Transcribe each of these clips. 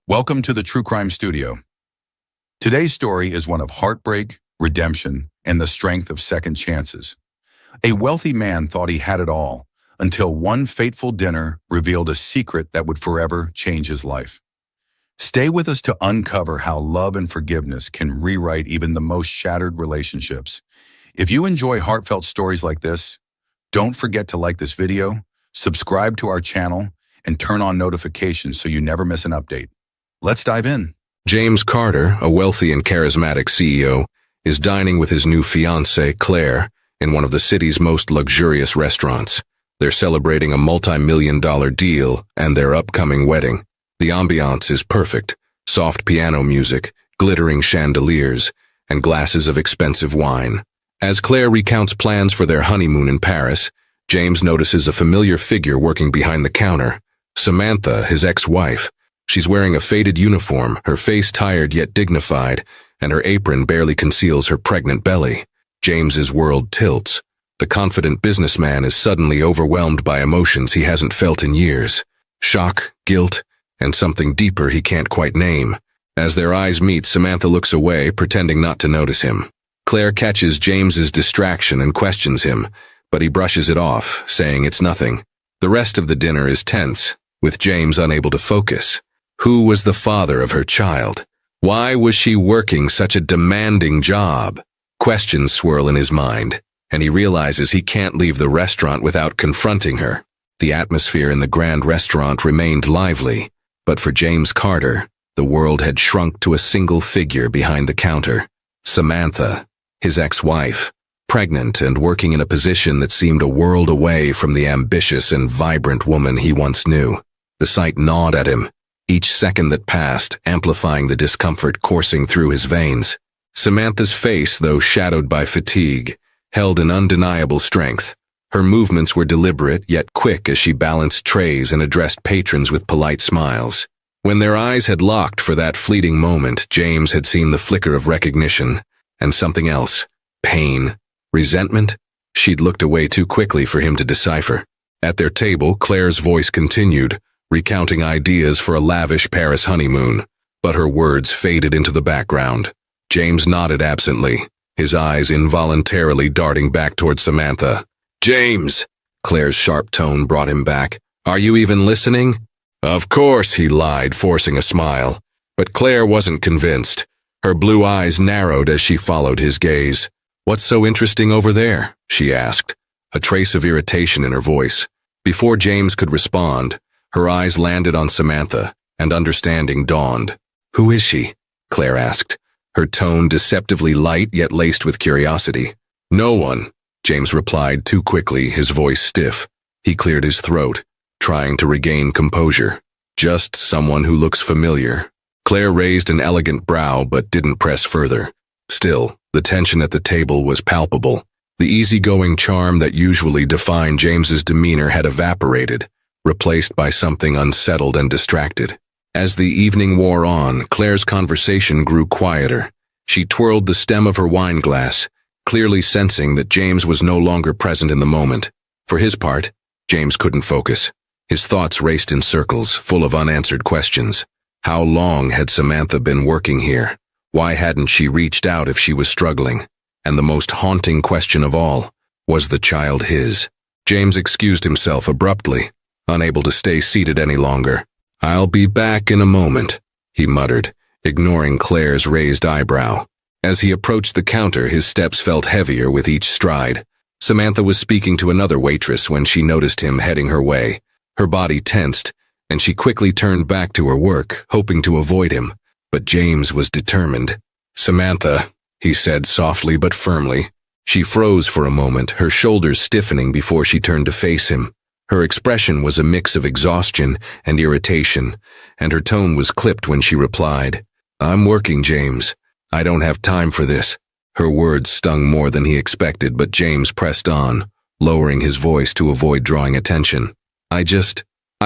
Welcome to the True Crime Studio. Today's story is one of heartbreak, redemption, and the strength of second chances. A wealthy man thought he had it all until one fateful dinner revealed a secret that would forever change his life. Stay with us to uncover how love and forgiveness can rewrite even the most shattered relationships. If you enjoy heartfelt stories like this, don't forget to like this video, subscribe to our channel, and turn on notifications so you never miss an update. Let's dive in. James Carter, a wealthy and charismatic CEO, is dining with his new fiancée, Claire, in one of the city's most luxurious restaurants. They're celebrating a multi-million-dollar deal and their upcoming wedding. The ambiance is perfect: soft piano music, glittering chandeliers, and glasses of expensive wine. As Claire recounts plans for their honeymoon in Paris, James notices a familiar figure working behind the counter: Samantha, his ex-wife. She's wearing a faded uniform, her face tired yet dignified, and her apron barely conceals her pregnant belly. James's world tilts. The confident businessman is suddenly overwhelmed by emotions he hasn't felt in years: shock, guilt, and something deeper he can't quite name. As their eyes meet, Samantha looks away, pretending not to notice him. Claire catches James's distraction and questions him, but he brushes it off, saying it's nothing. The rest of the dinner is tense, with James unable to focus. Who was the father of her child? Why was she working such a demanding job? Questions swirl in his mind, and he realizes he can't leave the restaurant without confronting her. The atmosphere in the grand restaurant remained lively, but for James Carter, the world had shrunk to a single figure behind the counter: Samantha, his ex-wife, pregnant and working in a position that seemed a world away from the ambitious and vibrant woman he once knew. The sight gnawed at him, each second that passed amplifying the discomfort coursing through his veins. Samantha's face, though shadowed by fatigue, held an undeniable strength. Her movements were deliberate yet quick as she balanced trays and addressed patrons with polite smiles. When their eyes had locked for that fleeting moment, James had seen the flicker of recognition, and something else: pain, resentment. She'd looked away too quickly for him to decipher. At their table, Claire's voice continued, recounting ideas for a lavish Paris honeymoon, but her words faded into the background. James nodded absently, his eyes involuntarily darting back toward Samantha. "James!" Claire's sharp tone brought him back. "Are you even listening?" "Of course," he lied, forcing a smile. But Claire wasn't convinced. Her blue eyes narrowed as she followed his gaze. "What's so interesting over there?" she asked, a trace of irritation in her voice. Before James could respond, her eyes landed on Samantha, and understanding dawned. "Who is she?" Claire asked, her tone deceptively light yet laced with curiosity. "No one," James replied too quickly, his voice stiff. He cleared his throat, trying to regain composure. "Just someone who looks familiar." Claire raised an elegant brow but didn't press further. Still, the tension at the table was palpable. The easygoing charm that usually defined James's demeanor had evaporated, replaced by something unsettled and distracted. As the evening wore on, Claire's conversation grew quieter. She twirled the stem of her wine glass, clearly sensing that James was no longer present in the moment. For his part, James couldn't focus. His thoughts raced in circles, full of unanswered questions. How long had Samantha been working here? Why hadn't she reached out if she was struggling? And the most haunting question of all, was the child his? James excused himself abruptly, unable to stay seated any longer. "I'll be back in a moment," he muttered, ignoring Claire's raised eyebrow. As he approached the counter, his steps felt heavier with each stride. Samantha was speaking to another waitress when she noticed him heading her way. Her body tensed, and she quickly turned back to her work, hoping to avoid him. But James was determined. "Samantha," he said softly but firmly. She froze for a moment, her shoulders stiffening before she turned to face him. Her expression was a mix of exhaustion and irritation, and her tone was clipped when she replied, "I'm working, James. I don't have time for this." Her words stung more than he expected, but James pressed on, lowering his voice to avoid drawing attention. I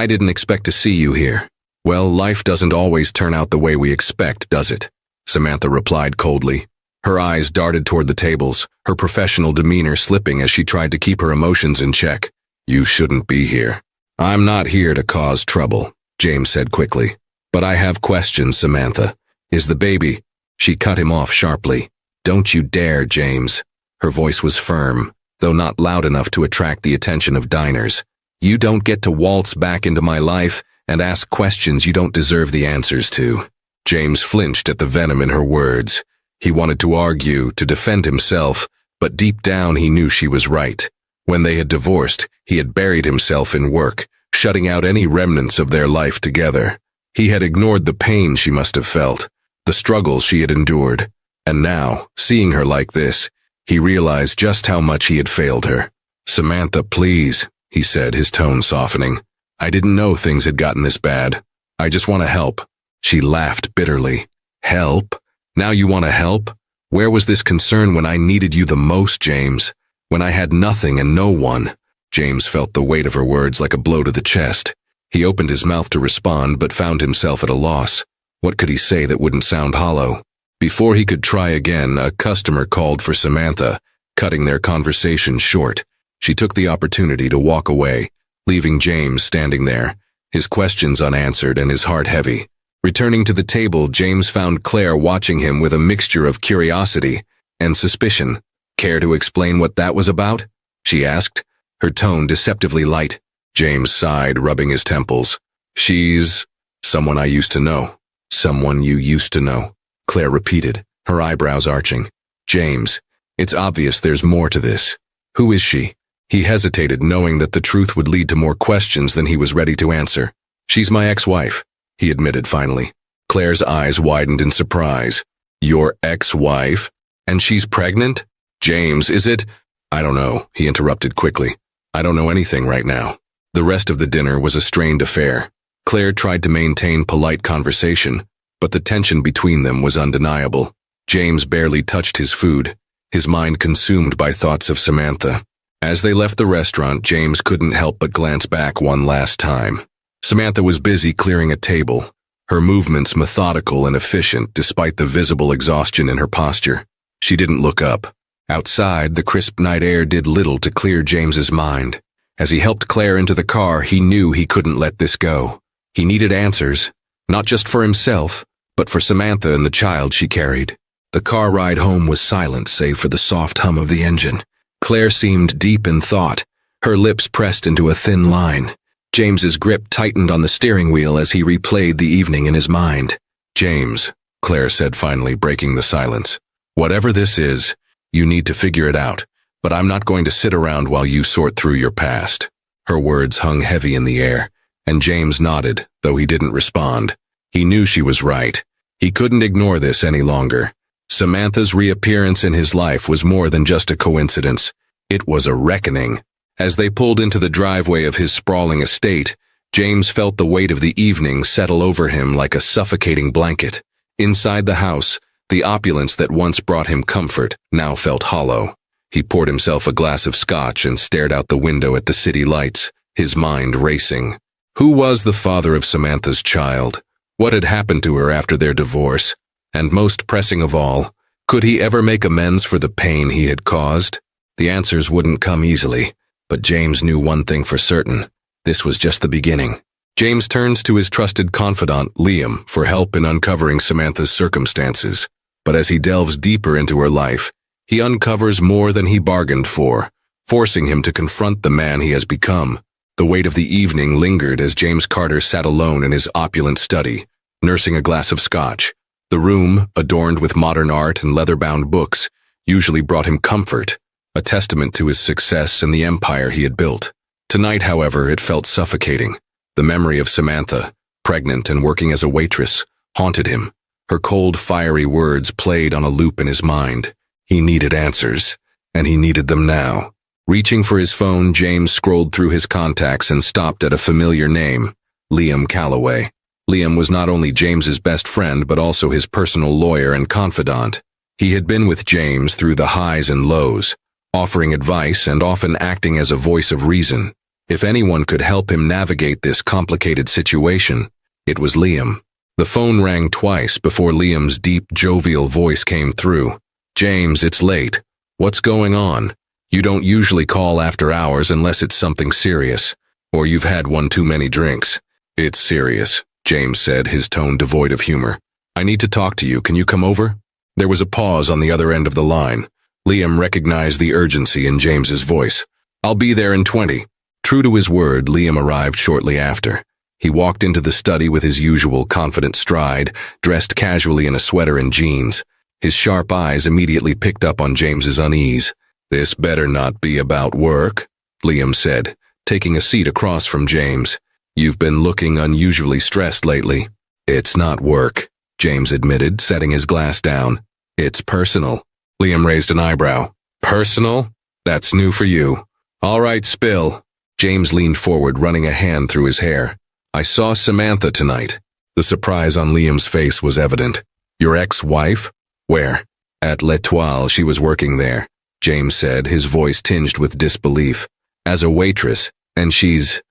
didn't expect to see you here." "Well, life doesn't always turn out the way we expect, does it?" Samantha replied coldly. Her eyes darted toward the tables, her professional demeanor slipping as she tried to keep her emotions in check. "You shouldn't be here." "I'm not here to cause trouble," James said quickly. But I have questions, Samantha. Is the baby? She cut him off sharply. Don't you dare, James. Her voice was firm, though not loud enough to attract the attention of diners. You don't get to waltz back into my life and ask questions you don't deserve the answers to. James flinched at the venom in her words. He wanted to argue, to defend himself, but deep down he knew she was right. When they had divorced, he had buried himself in work, shutting out any remnants of their life together. He had ignored the pain she must have felt, the struggles she had endured, and now, seeing her like this, he realized just how much he had failed her. Samantha, please, he said, his tone softening. I didn't know things had gotten this bad. I just want to help. She laughed bitterly. Help? Now you want to help? Where was this concern when I needed you the most, James? When I had nothing and no one? James felt the weight of her words like a blow to the chest. He opened his mouth to respond, but found himself at a loss. What could he say that wouldn't sound hollow? Before he could try again, a customer called for Samantha, cutting their conversation short. She took the opportunity to walk away, leaving James standing there, his questions unanswered and his heart heavy. Returning to the table, James found Claire watching him with a mixture of curiosity and suspicion. Care to explain what that was about? She asked, her tone deceptively light. James sighed, rubbing his temples. She's someone I used to know. Someone you used to know, Claire repeated, her eyebrows arching. James, it's obvious there's more to this. Who is she? He hesitated, knowing that the truth would lead to more questions than he was ready to answer. She's my ex-wife, he admitted finally. Claire's eyes widened in surprise. Your ex-wife? And she's pregnant? James, is it? I don't know, he interrupted quickly. I don't know anything right now. The rest of the dinner was a strained affair. Claire tried to maintain polite conversation, but the tension between them was undeniable. James barely touched his food, his mind consumed by thoughts of Samantha. As they left the restaurant, James couldn't help but glance back one last time. Samantha was busy clearing a table, her movements methodical and efficient despite the visible exhaustion in her posture. She didn't look up. Outside, the crisp night air did little to clear James's mind. As he helped Claire into the car, he knew he couldn't let this go. He needed answers, not just for himself, but for Samantha and the child she carried. The car ride home was silent save for the soft hum of the engine. Claire seemed deep in thought, her lips pressed into a thin line. James's grip tightened on the steering wheel as he replayed the evening in his mind. James, Claire said finally, breaking the silence. Whatever this is, you need to figure it out, but I'm not going to sit around while you sort through your past. Her words hung heavy in the air, and James nodded, though he didn't respond. He knew she was right. He couldn't ignore this any longer. Samantha's reappearance in his life was more than just a coincidence. It was a reckoning. As they pulled into the driveway of his sprawling estate, James felt the weight of the evening settle over him like a suffocating blanket. Inside the house, the opulence that once brought him comfort now felt hollow. He poured himself a glass of scotch and stared out the window at the city lights, his mind racing. Who was the father of Samantha's child? What had happened to her after their divorce? And most pressing of all, could he ever make amends for the pain he had caused? The answers wouldn't come easily, but James knew one thing for certain. This was just the beginning. James turns to his trusted confidant, Liam, for help in uncovering Samantha's circumstances. But as he delves deeper into her life, he uncovers more than he bargained for, forcing him to confront the man he has become. The weight of the evening lingered as James Carter sat alone in his opulent study, nursing a glass of scotch. The room, adorned with modern art and leather-bound books, usually brought him comfort, a testament to his success and the empire he had built. Tonight, however, it felt suffocating. The memory of Samantha, pregnant and working as a waitress, haunted him. Her cold, fiery words played on a loop in his mind. He needed answers, and he needed them now. Reaching for his phone, James scrolled through his contacts and stopped at a familiar name, Liam Calloway. Liam was not only James's best friend but also his personal lawyer and confidant. He had been with James through the highs and lows, offering advice and often acting as a voice of reason. If anyone could help him navigate this complicated situation, it was Liam. The phone rang twice before Liam's deep, jovial voice came through. James, it's late. What's going on? You don't usually call after hours unless it's something serious, or you've had one too many drinks. It's serious, James said, his tone devoid of humor. "I need to talk to you. Can you come over?" There was a pause on the other end of the line. Liam recognized the urgency in James's voice. "I'll be there in 20. True to his word, Liam arrived shortly after. He walked into the study with his usual confident stride, dressed casually in a sweater and jeans. His sharp eyes immediately picked up on James's unease. "This better not be about work," Liam said, taking a seat across from James. "You've been looking unusually stressed lately." "It's not work," James admitted, setting his glass down. "It's personal." Liam raised an eyebrow. "Personal? That's new for you. All right, spill." James leaned forward, running a hand through his hair. "I saw Samantha tonight." The surprise on Liam's face was evident. "Your ex-wife? Where?" "At L'Etoile. She was working there," James said, his voice tinged with disbelief. "As a waitress, and she's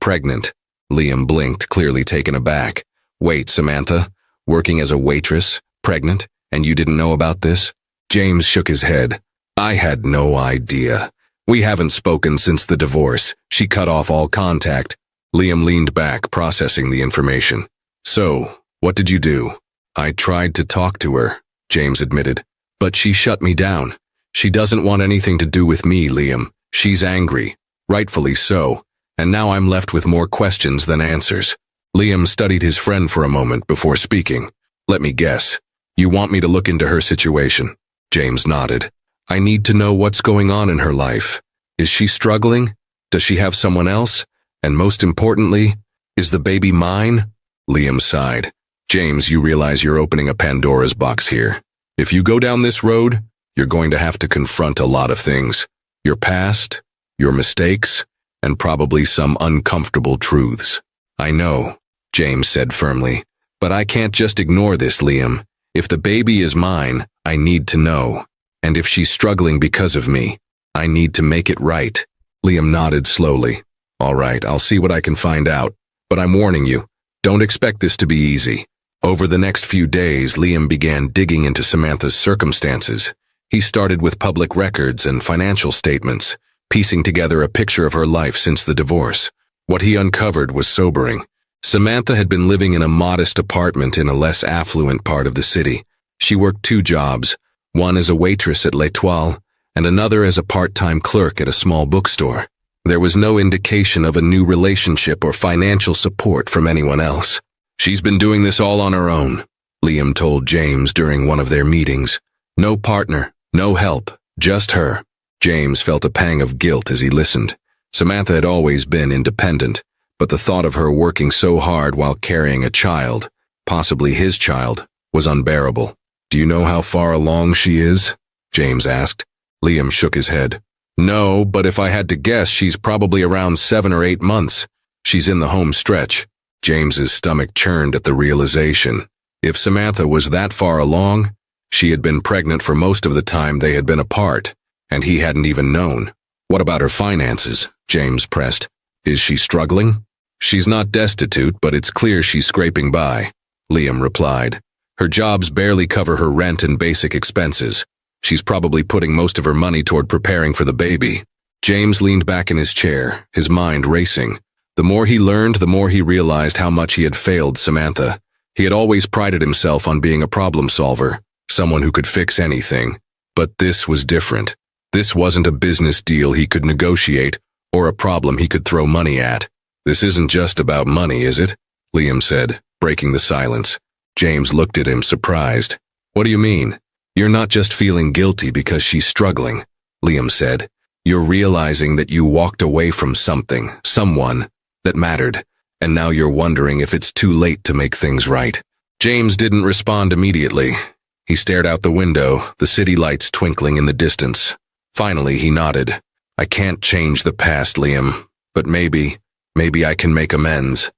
pregnant." Liam blinked, clearly taken aback. "Wait, Samantha? Working as a waitress? Pregnant? And you didn't know about this?" James shook his head. "I had no idea. We haven't spoken since the divorce. She cut off all contact." Liam leaned back, processing the information. "So, what did you do?" "I tried to talk to her," James admitted. "But she shut me down. She doesn't want anything to do with me, Liam. She's angry. Rightfully so. And now I'm left with more questions than answers." Liam studied his friend for a moment before speaking. "Let me guess. You want me to look into her situation?" James nodded. "I need to know what's going on in her life. Is she struggling? Does she have someone else? And most importantly, is the baby mine?" Liam sighed. "James, you realize you're opening a Pandora's box here. If you go down this road, you're going to have to confront a lot of things. Your past, your mistakes, and probably some uncomfortable truths." "I know," James said firmly. "But I can't just ignore this, Liam. If the baby is mine, I need to know. And if she's struggling because of me, I need to make it right." Liam nodded slowly. "All right, I'll see what I can find out. But I'm warning you, don't expect this to be easy." Over the next few days, Liam began digging into Samantha's circumstances. He started with public records and financial statements, piecing together a picture of her life since the divorce. What he uncovered was sobering. Samantha had been living in a modest apartment in a less affluent part of the city. She worked 2 jobs, one as a waitress at L'Etoile, and another as a part-time clerk at a small bookstore. There was no indication of a new relationship or financial support from anyone else. "She's been doing this all on her own," Liam told James during one of their meetings. "No partner, no help, just her." James felt a pang of guilt as he listened. Samantha had always been independent, but the thought of her working so hard while carrying a child, possibly his child, was unbearable. "Do you know how far along she is?" James asked. Liam shook his head. "No, but if I had to guess, she's probably around 7 or 8 months. She's in the home stretch." James's stomach churned at the realization. If Samantha was that far along, she had been pregnant for most of the time they had been apart, and he hadn't even known. "What about her finances?" James pressed. "Is she struggling?" "She's not destitute, but it's clear she's scraping by," Liam replied. "Her jobs barely cover her rent and basic expenses. She's probably putting most of her money toward preparing for the baby." James leaned back in his chair, his mind racing. The more he learned, the more he realized how much he had failed Samantha. He had always prided himself on being a problem solver, someone who could fix anything. But this was different. This wasn't a business deal he could negotiate, or a problem he could throw money at. "This isn't just about money, is it?" Liam said, breaking the silence. James looked at him, surprised. "What do you mean?" "You're not just feeling guilty because she's struggling," Liam said. "You're realizing that you walked away from something, someone, that mattered, and now you're wondering if it's too late to make things right." James didn't respond immediately. He stared out the window, the city lights twinkling in the distance. Finally, he nodded. "I can't change the past, Liam, but maybe I can make amends."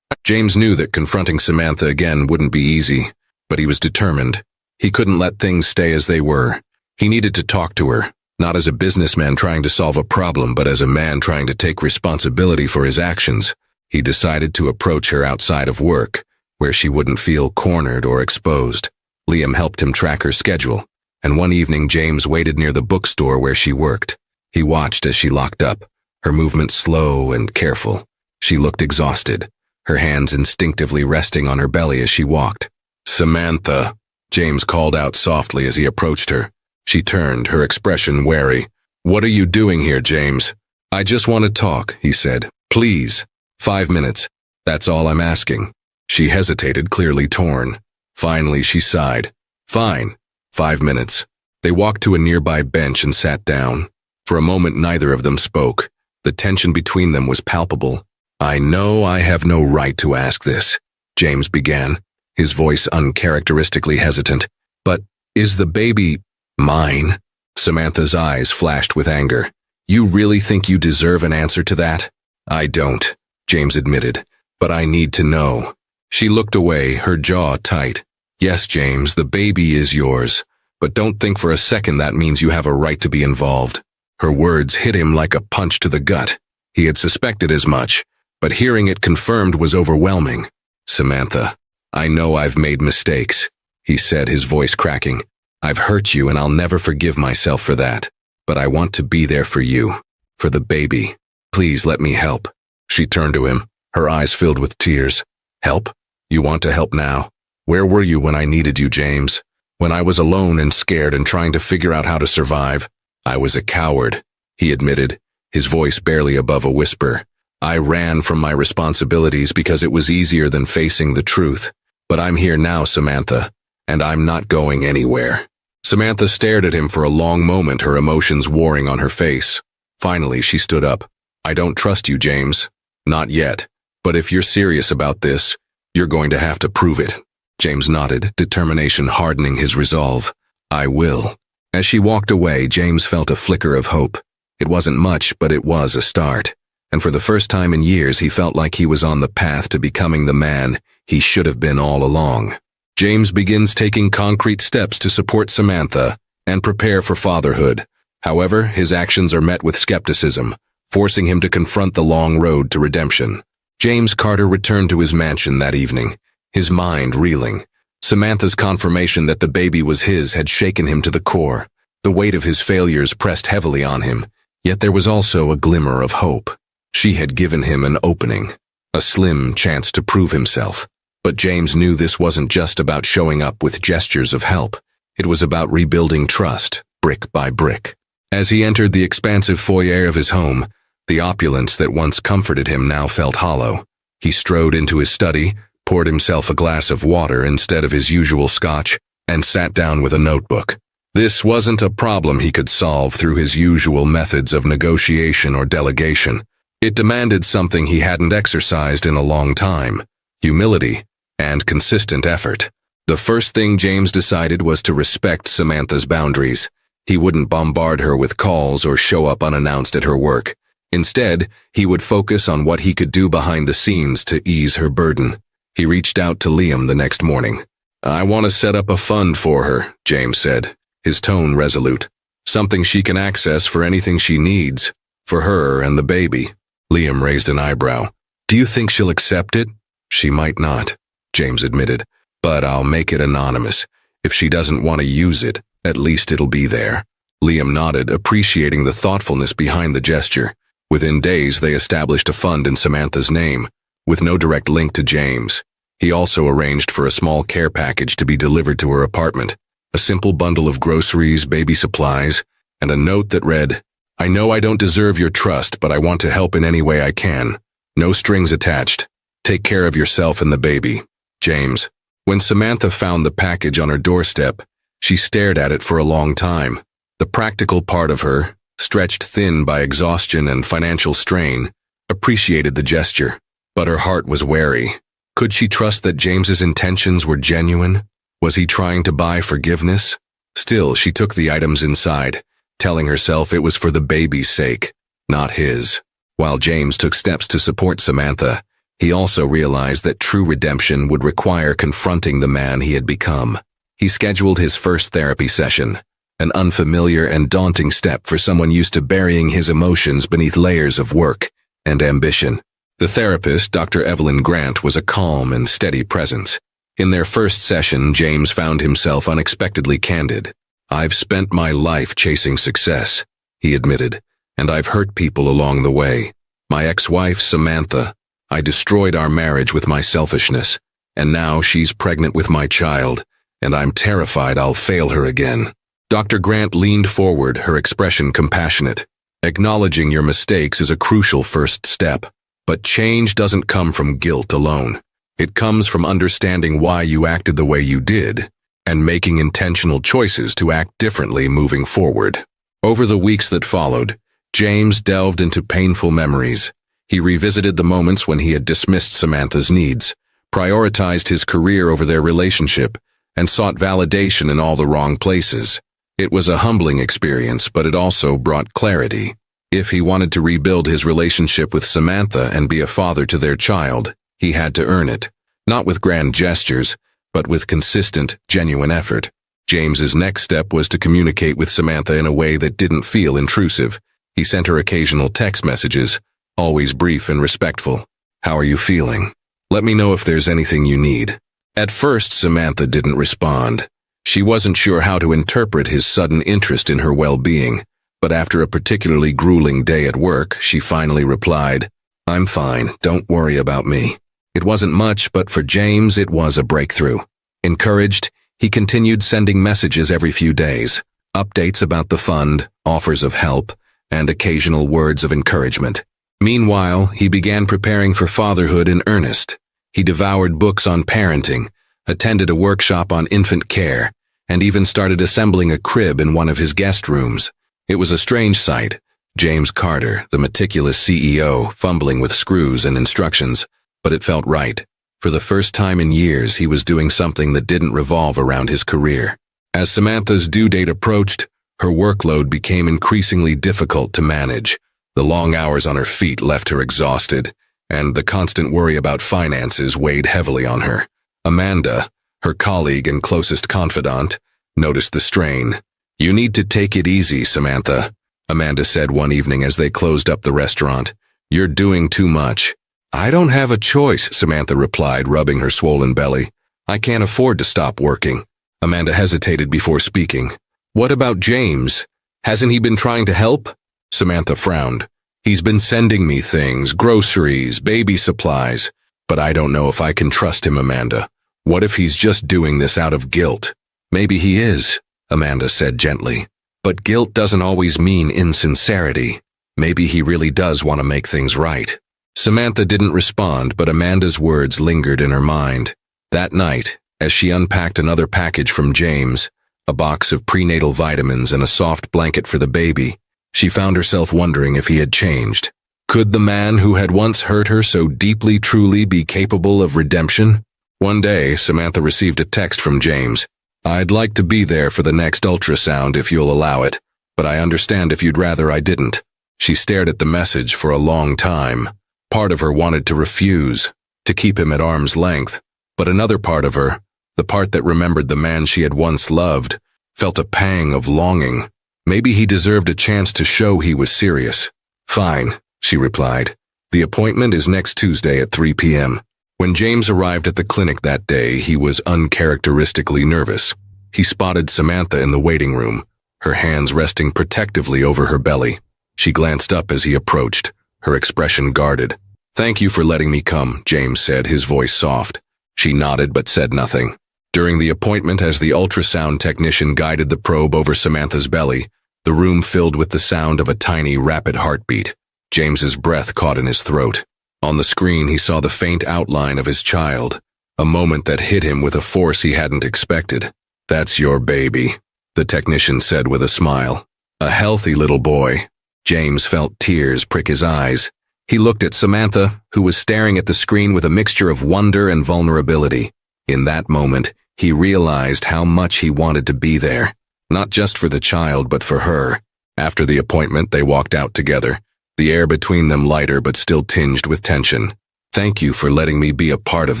James knew that confronting Samantha again wouldn't be easy, but he was determined. He couldn't let things stay as they were. He needed to talk to her, not as a businessman trying to solve a problem, but as a man trying to take responsibility for his actions. He decided to approach her outside of work, where she wouldn't feel cornered or exposed. Liam helped him track her schedule, and one evening James waited near the bookstore where she worked. He watched as she locked up, her movements slow and careful. She looked exhausted. her hands instinctively resting on her belly as she walked. "Samantha," James called out softly as he approached her. She turned, her expression wary. "What are you doing here, James?" "I just want to talk," he said. "Please. 5 minutes. That's all I'm asking." She hesitated, clearly torn. Finally, she sighed. "Fine. 5 minutes." They walked to a nearby bench and sat down. For a moment, neither of them spoke. The tension between them was palpable. "I know I have no right to ask this," James began, his voice uncharacteristically hesitant. "But is the baby mine?" Samantha's eyes flashed with anger. "You really think you deserve an answer to that?" "I don't," James admitted, "but I need to know." She looked away, her jaw tight. "Yes, James, the baby is yours, but don't think for a second that means you have a right to be involved." Her words hit him like a punch to the gut. He had suspected as much, but hearing it confirmed was overwhelming. "Samantha, I know I've made mistakes," he said, his voice cracking. "I've hurt you and I'll never forgive myself for that. But I want to be there for you, for the baby. Please let me help." She turned to him, her eyes filled with tears. "Help? You want to help now? Where were you when I needed you, James? When I was alone and scared and trying to figure out how to survive? I was a coward," he admitted, his voice barely above a whisper. "I ran from my responsibilities because it was easier than facing the truth. But I'm here now, Samantha, and I'm not going anywhere." Samantha stared at him for a long moment, her emotions warring on her face. Finally, she stood up. "I don't trust you, James. Not yet. But if you're serious about this, you're going to have to prove it." James nodded, determination hardening his resolve. "I will." As she walked away, James felt a flicker of hope. It wasn't much, but it was a start. And for the first time in years, he felt like he was on the path to becoming the man he should have been all along. James begins taking concrete steps to support Samantha and prepare for fatherhood. However, his actions are met with skepticism, forcing him to confront the long road to redemption. James Carter returned to his mansion that evening, his mind reeling. Samantha's confirmation that the baby was his had shaken him to the core. The weight of his failures pressed heavily on him, yet there was also a glimmer of hope. She had given him an opening, a slim chance to prove himself. But James knew this wasn't just about showing up with gestures of help. It was about rebuilding trust, brick by brick. As he entered the expansive foyer of his home, the opulence that once comforted him now felt hollow. He strode into his study, poured himself a glass of water instead of his usual scotch, and sat down with a notebook. This wasn't a problem he could solve through his usual methods of negotiation or delegation. It demanded something he hadn't exercised in a long time: humility and consistent effort. The first thing James decided was to respect Samantha's boundaries. He wouldn't bombard her with calls or show up unannounced at her work. Instead, he would focus on what he could do behind the scenes to ease her burden. He reached out to Liam the next morning. "I want to set up a fund for her," James said, his tone resolute. "Something she can access for anything she needs, for her and the baby." Liam raised an eyebrow. "Do you think she'll accept it?" "She might not," James admitted, "but I'll make it anonymous. If she doesn't want to use it, at least it'll be there." Liam nodded, appreciating the thoughtfulness behind the gesture. Within days, they established a fund in Samantha's name, with no direct link to James. He also arranged for a small care package to be delivered to her apartment, a simple bundle of groceries, baby supplies, and a note that read, "I know I don't deserve your trust, but I want to help in any way I can. No strings attached. Take care of yourself and the baby. James." When Samantha found the package on her doorstep, she stared at it for a long time. The practical part of her, stretched thin by exhaustion and financial strain, appreciated the gesture, but her heart was wary. Could she trust that James's intentions were genuine? Was he trying to buy forgiveness? Still, she took the items inside, telling herself it was for the baby's sake, not his. While James took steps to support Samantha, he also realized that true redemption would require confronting the man he had become. He scheduled his first therapy session, an unfamiliar and daunting step for someone used to burying his emotions beneath layers of work and ambition. The therapist, Dr. Evelyn Grant, was a calm and steady presence. In their first session, James found himself unexpectedly candid. "I've spent my life chasing success," he admitted, "and I've hurt people along the way. My ex-wife, Samantha, I destroyed our marriage with my selfishness, and now she's pregnant with my child, and I'm terrified I'll fail her again." Dr. Grant leaned forward, her expression compassionate. "Acknowledging your mistakes is a crucial first step, but change doesn't come from guilt alone. It comes from understanding why you acted the way you did, and making intentional choices to act differently moving forward." Over the weeks that followed, James delved into painful memories. He revisited the moments when he had dismissed Samantha's needs, prioritized his career over their relationship, and sought validation in all the wrong places. It was a humbling experience, but it also brought clarity. If he wanted to rebuild his relationship with Samantha and be a father to their child, he had to earn it, not with grand gestures, but with consistent, genuine effort. James's next step was to communicate with Samantha in a way that didn't feel intrusive. He sent her occasional text messages, always brief and respectful. "How are you feeling? Let me know if there's anything you need." At first, Samantha didn't respond. She wasn't sure how to interpret his sudden interest in her well-being, but after a particularly grueling day at work, she finally replied, "I'm fine, don't worry about me." It wasn't much, but for James it was a breakthrough. Encouraged, he continued sending messages every few days, updates about the fund, offers of help, and occasional words of encouragement. Meanwhile, he began preparing for fatherhood in earnest. He devoured books on parenting, attended a workshop on infant care, and even started assembling a crib in one of his guest rooms. It was a strange sight. James Carter, the meticulous CEO, fumbling with screws and instructions, but it felt right. For the first time in years, he was doing something that didn't revolve around his career. As Samantha's due date approached, her workload became increasingly difficult to manage. The long hours on her feet left her exhausted, and the constant worry about finances weighed heavily on her. Amanda, her colleague and closest confidant, noticed the strain. "You need to take it easy, Samantha," Amanda said one evening as they closed up the restaurant. "You're doing too much." "I don't have a choice," Samantha replied, rubbing her swollen belly. "I can't afford to stop working." Amanda hesitated before speaking. "What about James? Hasn't he been trying to help?" Samantha frowned. "He's been sending me things, groceries, baby supplies, but I don't know if I can trust him, Amanda. What if he's just doing this out of guilt?" "Maybe he is," Amanda said gently. "But guilt doesn't always mean insincerity. Maybe he really does want to make things right." Samantha didn't respond, but Amanda's words lingered in her mind. That night, as she unpacked another package from James, a box of prenatal vitamins and a soft blanket for the baby, she found herself wondering if he had changed. Could the man who had once hurt her so deeply truly be capable of redemption? One day, Samantha received a text from James. "I'd like to be there for the next ultrasound if you'll allow it, but I understand if you'd rather I didn't." She stared at the message for a long time. Part of her wanted to refuse, to keep him at arm's length, but another part of her, the part that remembered the man she had once loved, felt a pang of longing. Maybe he deserved a chance to show he was serious. "Fine," she replied. "The appointment is next Tuesday at 3 p.m. When James arrived at the clinic that day, he was uncharacteristically nervous. He spotted Samantha in the waiting room, her hands resting protectively over her belly. She glanced up as he approached, her expression guarded. "Thank you for letting me come," James said, his voice soft. She nodded but said nothing. During the appointment, as the ultrasound technician guided the probe over Samantha's belly, the room filled with the sound of a tiny, rapid heartbeat. James's breath caught in his throat. On the screen, he saw the faint outline of his child, a moment that hit him with a force he hadn't expected. "That's your baby," the technician said with a smile. "A healthy little boy." James felt tears prick his eyes. He looked at Samantha, who was staring at the screen with a mixture of wonder and vulnerability. In that moment, he realized how much he wanted to be there, not just for the child but for her. After the appointment, they walked out together, the air between them lighter but still tinged with tension. "Thank you for letting me be a part of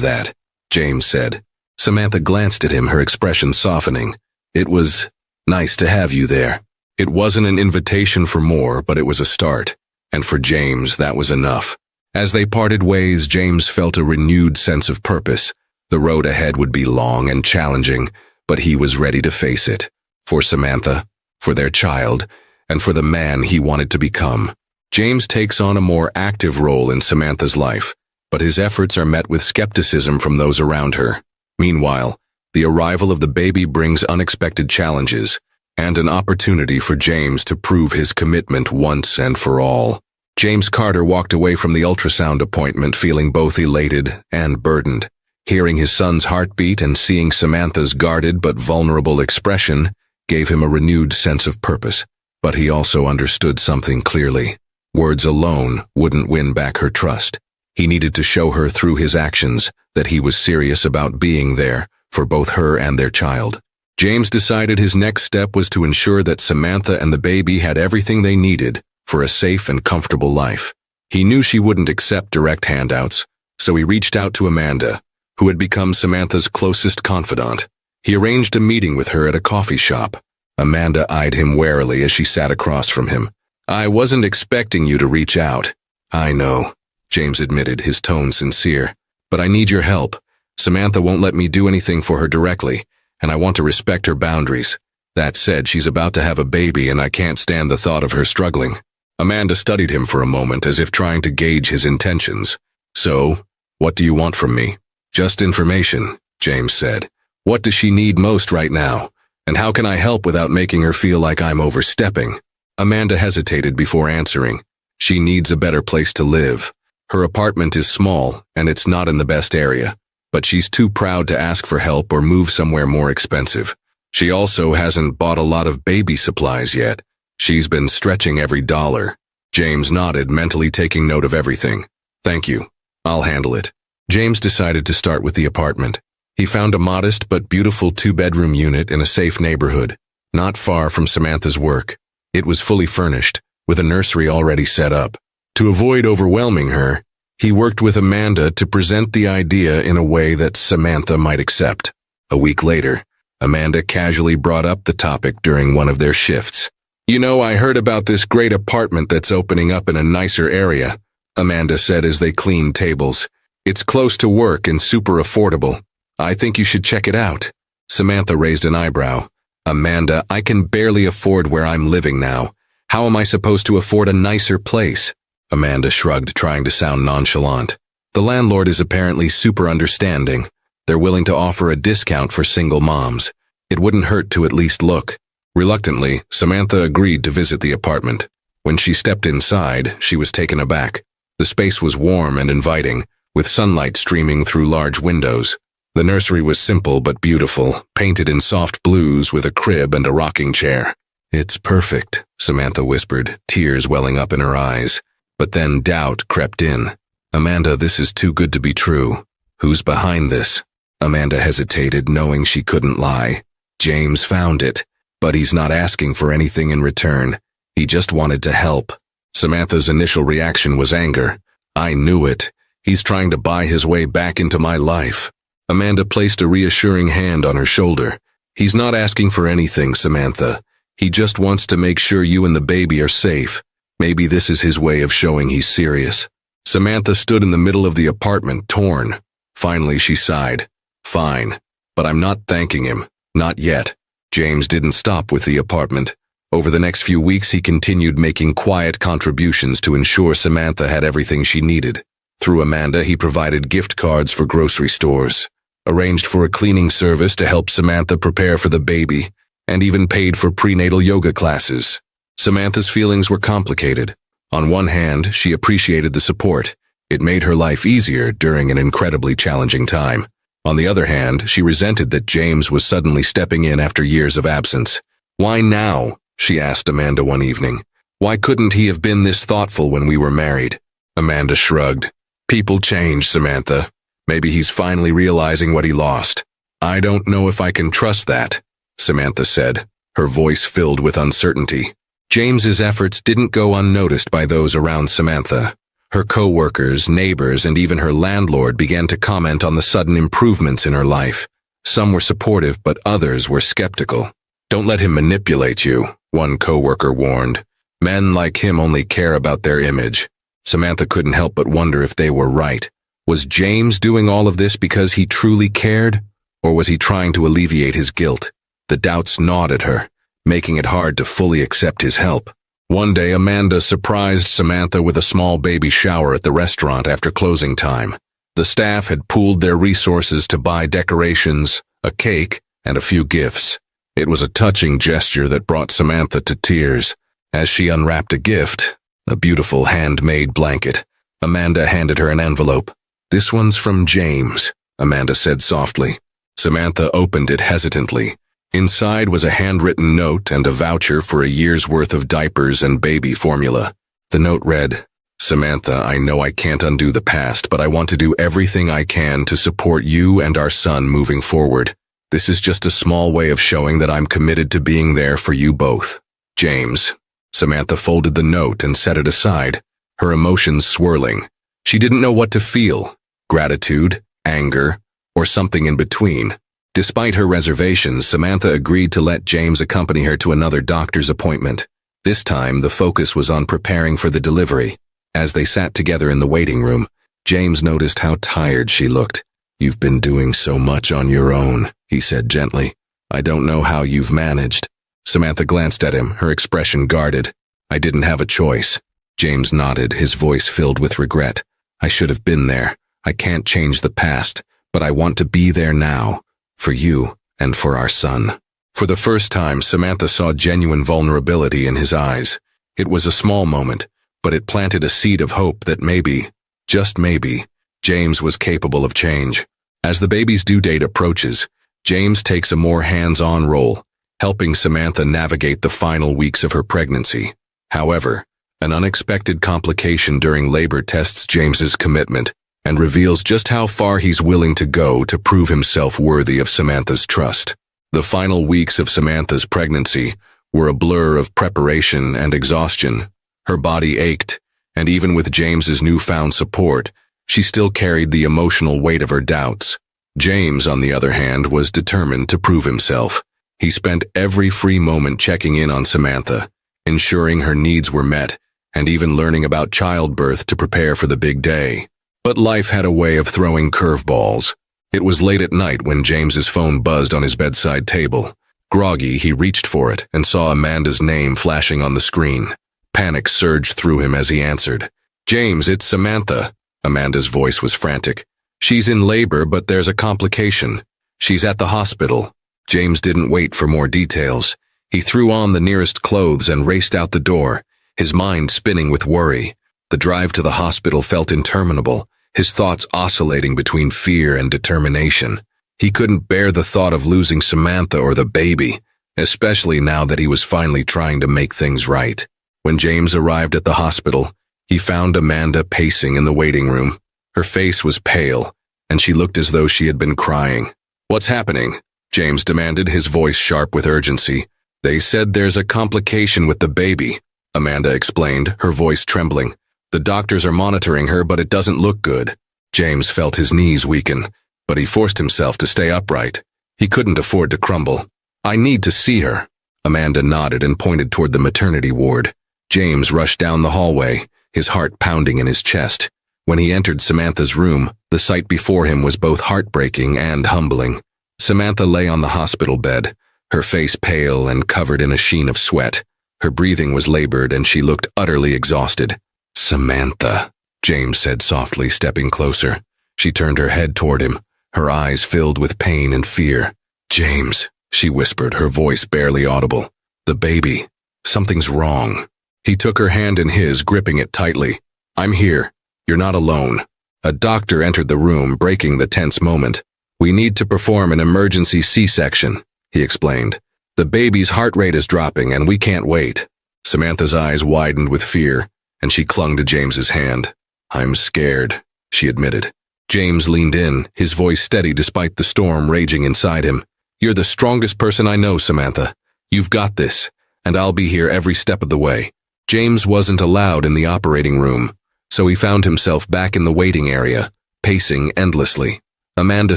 that," James said. Samantha glanced at him, her expression softening. "It was nice to have you there." It wasn't an invitation for more, but it was a start. And for James, that was enough. As they parted ways, James felt a renewed sense of purpose. The road ahead would be long and challenging, but he was ready to face it. For Samantha, for their child, and for the man he wanted to become. James takes on a more active role in Samantha's life. but his efforts are met with skepticism from those around her. Meanwhile, the arrival of the baby brings unexpected challenges and an opportunity for James to prove his commitment once and for all. James Carter walked away from the ultrasound appointment feeling both elated and burdened. Hearing his son's heartbeat and seeing Samantha's guarded but vulnerable expression gave him a renewed sense of purpose. But he also understood something clearly. Words alone wouldn't win back her trust. He needed to show her through his actions that he was serious about being there for both her and their child. James decided his next step was to ensure that Samantha and the baby had everything they needed for a safe and comfortable life. He knew she wouldn't accept direct handouts, so he reached out to Amanda, who had become Samantha's closest confidant. He arranged a meeting with her at a coffee shop. Amanda eyed him warily as she sat across from him. "I wasn't expecting you to reach out." "I know," James admitted, his tone sincere. "But I need your help. Samantha won't let me do anything for her directly, and I want to respect her boundaries. That said, she's about to have a baby and I can't stand the thought of her struggling." Amanda studied him for a moment as if trying to gauge his intentions. "So, what do you want from me?" "Just information," James said. "What does she need most right now? And how can I help without making her feel like I'm overstepping?" Amanda hesitated before answering. "She needs a better place to live. Her apartment is small and it's not in the best area, but she's too proud to ask for help or move somewhere more expensive. She also hasn't bought a lot of baby supplies yet. She's been stretching every dollar." James nodded, mentally taking note of everything. "Thank you. I'll handle it." James decided to start with the apartment. He found a modest but beautiful 2-bedroom unit in a safe neighborhood, not far from Samantha's work. It was fully furnished, with a nursery already set up. To avoid overwhelming her, he worked with Amanda to present the idea in a way that Samantha might accept. A week later, Amanda casually brought up the topic during one of their shifts. "You know, I heard about this great apartment that's opening up in a nicer area," Amanda said as they cleaned tables. "It's close to work and super affordable. I think you should check it out." Samantha raised an eyebrow. "Amanda, I can barely afford where I'm living now. How am I supposed to afford a nicer place?" Amanda shrugged, trying to sound nonchalant. "The landlord is apparently super understanding. They're willing to offer a discount for single moms. It wouldn't hurt to at least look." Reluctantly, Samantha agreed to visit the apartment. When she stepped inside, she was taken aback. The space was warm and inviting, with sunlight streaming through large windows. The nursery was simple but beautiful, painted in soft blues with a crib and a rocking chair. "It's perfect," Samantha whispered, tears welling up in her eyes. But then doubt crept in. "Amanda, this is too good to be true. Who's behind this?" Amanda hesitated, knowing she couldn't lie. "James found it. But he's not asking for anything in return. He just wanted to help." Samantha's initial reaction was anger. "I knew it. He's trying to buy his way back into my life." Amanda placed a reassuring hand on her shoulder. "He's not asking for anything, Samantha. He just wants to make sure you and the baby are safe. Maybe this is his way of showing he's serious." Samantha stood in the middle of the apartment, torn. Finally, she sighed. "Fine, but I'm not thanking him. Not yet." James didn't stop with the apartment. Over the next few weeks, he continued making quiet contributions to ensure Samantha had everything she needed. Through Amanda, he provided gift cards for grocery stores, arranged for a cleaning service to help Samantha prepare for the baby, and even paid for prenatal yoga classes. Samantha's feelings were complicated. On one hand, she appreciated the support. It made her life easier during an incredibly challenging time. On the other hand, she resented that James was suddenly stepping in after years of absence. "Why now?" she asked Amanda one evening. "Why couldn't he have been this thoughtful when we were married?" Amanda shrugged. "People change, Samantha. Maybe he's finally realizing what he lost." "I don't know if I can trust that," Samantha said, her voice filled with uncertainty. James's efforts didn't go unnoticed by those around Samantha. Her co-workers, neighbors, and even her landlord began to comment on the sudden improvements in her life. Some were supportive, but others were skeptical. "Don't let him manipulate you," one co-worker warned. "Men like him only care about their image." Samantha couldn't help but wonder if they were right. Was James doing all of this because he truly cared, or was he trying to alleviate his guilt? The doubts gnawed at her, making it hard to fully accept his help. One day, Amanda surprised Samantha with a small baby shower at the restaurant after closing time. The staff had pooled their resources to buy decorations, a cake, and a few gifts. It was a touching gesture that brought Samantha to tears. As she unwrapped a gift, a beautiful handmade blanket, Amanda handed her an envelope. "This one's from James," Amanda said softly. Samantha opened it hesitantly. Inside was a handwritten note and a voucher for a year's worth of diapers and baby formula. The note read, "Samantha, I know I can't undo the past, but I want to do everything I can to support you and our son moving forward. This is just a small way of showing that I'm committed to being there for you both. James." Samantha folded the note and set it aside, her emotions swirling. She didn't know what to feel, gratitude, anger, or something in between. Despite her reservations, Samantha agreed to let James accompany her to another doctor's appointment. This time, the focus was on preparing for the delivery. As they sat together in the waiting room, James noticed how tired she looked. "You've been doing so much on your own," he said gently. "I don't know how you've managed." Samantha glanced at him, her expression guarded. "I didn't have a choice." James nodded, his voice filled with regret. "I should have been there. I can't change the past, but I want to be there now. For you, and for our son." For the first time, Samantha saw genuine vulnerability in his eyes. It was a small moment, but it planted a seed of hope that maybe, just maybe, James was capable of change. As the baby's due date approaches, James takes a more hands-on role, helping Samantha navigate the final weeks of her pregnancy. However, an unexpected complication during labor tests James's commitment and reveals just how far he's willing to go to prove himself worthy of Samantha's trust. The final weeks of Samantha's pregnancy were a blur of preparation and exhaustion. Her body ached, and even with James's newfound support, she still carried the emotional weight of her doubts. James, on the other hand, was determined to prove himself. He spent every free moment checking in on Samantha, ensuring her needs were met, and even learning about childbirth to prepare for the big day. But life had a way of throwing curveballs. It was late at night when James's phone buzzed on his bedside table. Groggy, he reached for it and saw Amanda's name flashing on the screen. Panic surged through him as he answered. "James, it's Samantha." Amanda's voice was frantic. "She's in labor, but there's a complication. She's at the hospital." James didn't wait for more details. He threw on the nearest clothes and raced out the door, his mind spinning with worry. The drive to the hospital felt interminable, his thoughts oscillating between fear and determination. He couldn't bear the thought of losing Samantha or the baby, especially now that he was finally trying to make things right. When James arrived at the hospital, he found Amanda pacing in the waiting room. Her face was pale, and she looked as though she had been crying. "What's happening?" James demanded, his voice sharp with urgency. "They said there's a complication with the baby," Amanda explained, her voice trembling. "The doctors are monitoring her, but it doesn't look good." James felt his knees weaken, but he forced himself to stay upright. He couldn't afford to crumble. "I need to see her." Amanda nodded and pointed toward the maternity ward. James rushed down the hallway, his heart pounding in his chest. When he entered Samantha's room, the sight before him was both heartbreaking and humbling. Samantha lay on the hospital bed, her face pale and covered in a sheen of sweat. Her breathing was labored and she looked utterly exhausted. "Samantha," James said softly, stepping closer. She turned her head toward him, her eyes filled with pain and fear. "James," she whispered, her voice barely audible. "The baby. Something's wrong." He took her hand in his, gripping it tightly. "I'm here. You're not alone." A doctor entered the room, breaking the tense moment. "We need to perform an emergency C-section," he explained. "The baby's heart rate is dropping and we can't wait." Samantha's eyes widened with fear, and she clung to James's hand. "I'm scared," she admitted. James leaned in, his voice steady despite the storm raging inside him. "You're the strongest person I know, Samantha. You've got this, and I'll be here every step of the way." James wasn't allowed in the operating room, so he found himself back in the waiting area, pacing endlessly. Amanda